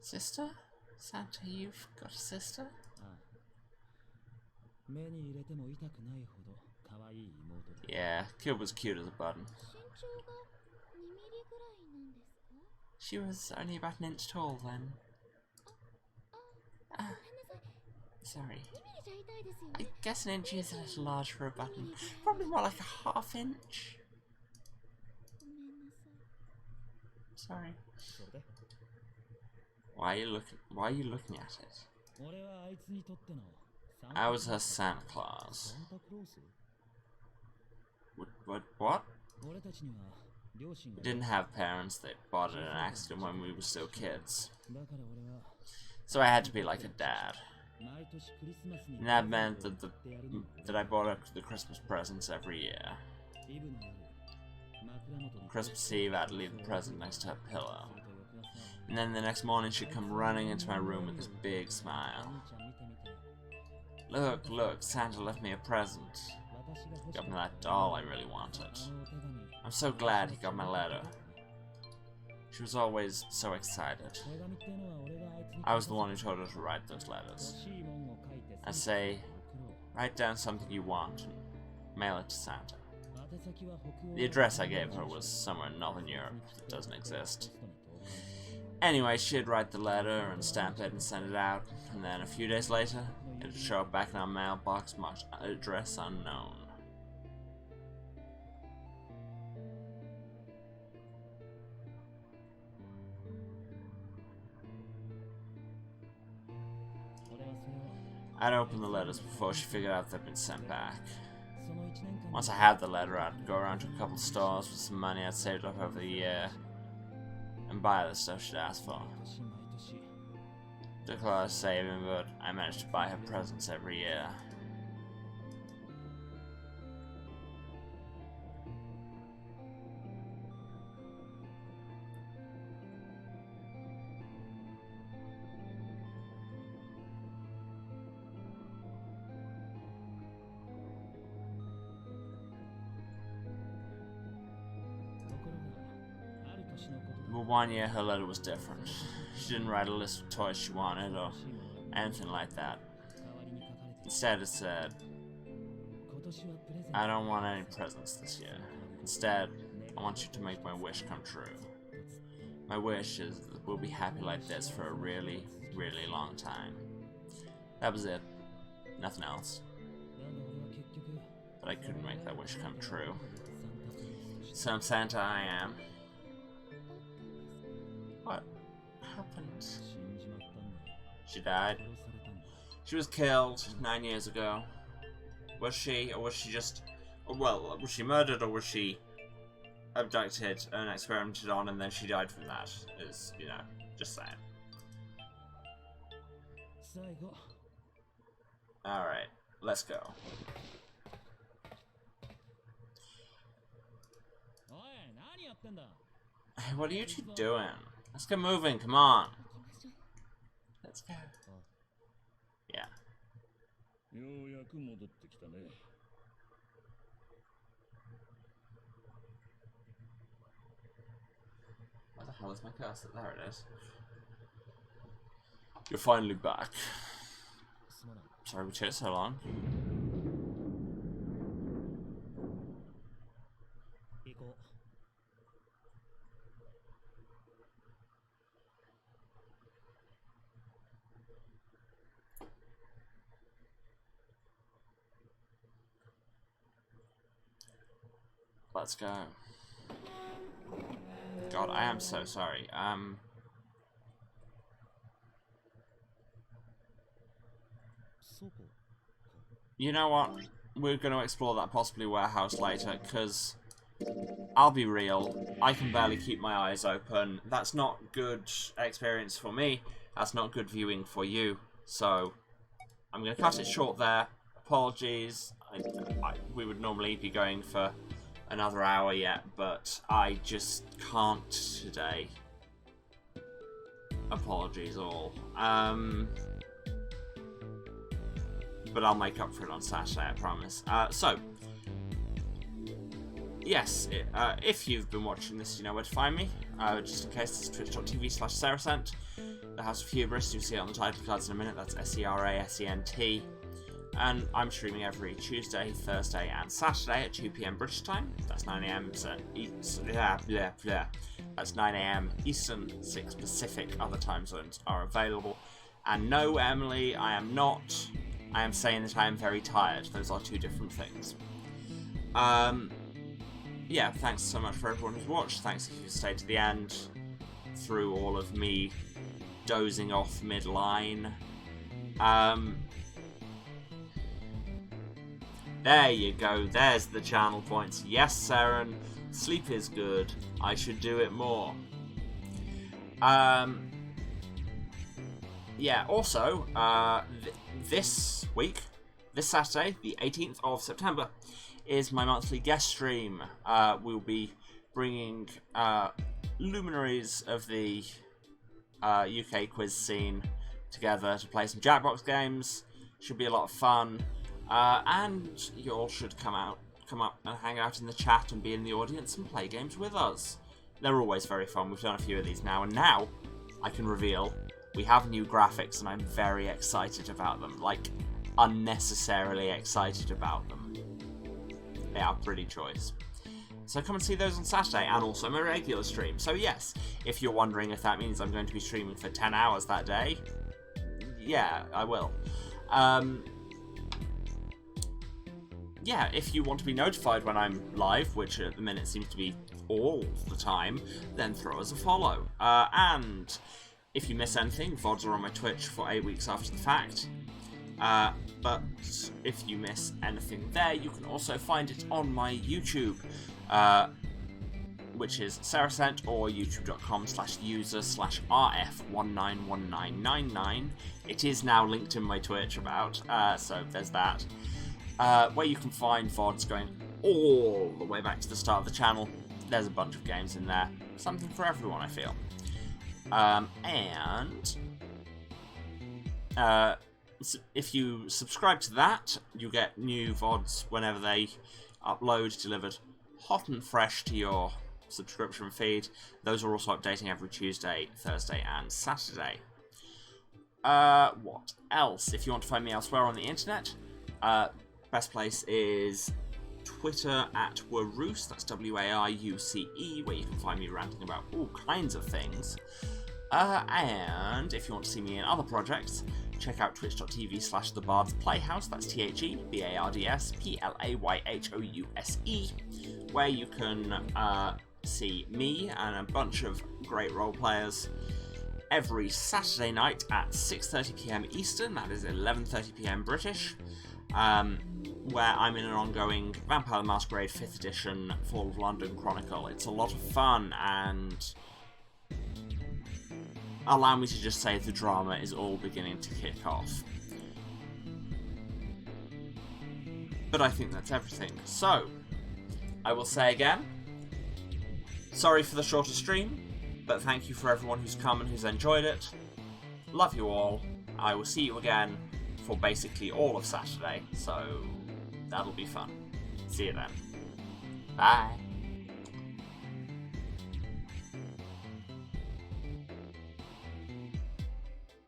Sister? Santa, you've got a sister? Yeah, kid was cute as a button. She was only about an inch tall then. Sorry. I guess an inch is a little large for a button. Probably more like a ½ inch. Sorry. Why are you looking at it? I was her Santa Claus. What? We didn't have parents. They bought it in an accident when we were still kids. So I had to be like a dad. And that meant that I bought her the Christmas presents every year. Christmas Eve, I'd leave the present next to her pillow. And then the next morning, she'd come running into my room with this big smile. Look, Santa left me a present. Got me that doll I really wanted. I'm so glad he got my letter. She was always so excited. I was the one who told her to write those letters. I say, write down something you want and mail it to Santa. The address I gave her was somewhere in Northern Europe that doesn't exist. Anyway, she'd write the letter and stamp it and send it out, and then a few days later, It'll show up back in our mailbox, marked address unknown. I'd opened the letters before she figured out they'd been sent back. Once I had the letter, I'd go around to a couple of stores with some money I'd saved up over the year and buy the stuff she'd asked for. Took a lot of saving, but I managed to buy her presents every year. But one year her letter was different. She didn't write a list of toys she wanted or anything like that. Instead it said, I don't want any presents this year. Instead, I want you to make my wish come true. My wish is that we'll be happy like this for a really, really long time. That was it. Nothing else. But I couldn't make that wish come true. Some Santa I am. What happened? She died. She was killed 9 years ago. Was she, or was she just... Well, was she murdered, or was she abducted and experimented on, and then she died from that? Is, you know, just saying. Alright, let's go. Hey, what are you two doing? Let's get moving, come on. Let's go. Yeah. Where the hell is my cursor? There it is. You're finally back. Sorry we took so long. Let's go. God, I am so sorry. You know what? We're going to explore that possibly warehouse later, because I'll be real, I can barely keep my eyes open. That's not good experience for me. That's not good viewing for you. So, I'm going to cut it short there. Apologies. We would normally be going for another hour yet, but I just can't today. Apologies all. But I'll make up for it on Saturday, I promise. So, yes, if you've been watching this, you know where to find me. Just in case, this is twitch.tv/Serasent. The House of Hubris, you'll see it on the title cards in a minute. That's SERASENT. And I'm streaming every Tuesday, Thursday, and Saturday at 2 PM British time. That's 9 AM. That's 9 AM Eastern, 6 Pacific. Other time zones are available. And no, Emily, I am not. I am saying that I am very tired. Those are two different things. Yeah, thanks so much for everyone who's watched. Thanks if you stayed to the end through all of me dozing off mid-line. There you go, there's the channel points. Yes, Saren, sleep is good. I should do it more. Yeah, also, this week, this Saturday, the 18th of September, is my monthly guest stream. We'll be bringing luminaries of the UK quiz scene together to play some Jackbox games. Should be a lot of fun. And you all should come up and hang out in the chat and be in the audience and play games with us. They're always very fun. We've done a few of these now, and now I can reveal we have new graphics, and I'm very excited about them. Like, unnecessarily excited about them. They are pretty choice. So come and see those on Saturday, and also my regular stream. So yes, if you're wondering if that means I'm going to be streaming for 10 hours that day, yeah, I will. Yeah, if you want to be notified when I'm live, which at the minute seems to be all the time, then throw us a follow. And if you miss anything, VODs are on my Twitch for 8 weeks after the fact. But if you miss anything there, you can also find it on my YouTube, which is Saracent, or youtube.com/user/rf191999. It is now linked in my Twitch about, so there's that. Where you can find VODs going all the way back to the start of the channel. There's a bunch of games in there. Something for everyone, I feel. If you subscribe to that, you get new VODs whenever they upload, delivered hot and fresh to your subscription feed. Those are also updating every Tuesday, Thursday, and Saturday. What else? If you want to find me elsewhere on the internet, best place is Twitter at Waruce, that's W-A-R-U-C-E, where you can find me ranting about all kinds of things. And if you want to see me in other projects, check out twitch.tv/thebards playhouse, that's THEBARDS PLAYHOUSE, where you can see me and a bunch of great role players every Saturday night at 6:30 PM Eastern, that is 11:30 PM British, where I'm in an ongoing Vampire the Masquerade 5th edition Fall of London Chronicle. It's a lot of fun, and allow me to just say the drama is all beginning to kick off. But I think that's everything. So, I will say again, sorry for the shorter stream, but thank you for everyone who's come and who's enjoyed it. Love you all. I will see you again for basically all of Saturday, so that'll be fun. See you then. Bye.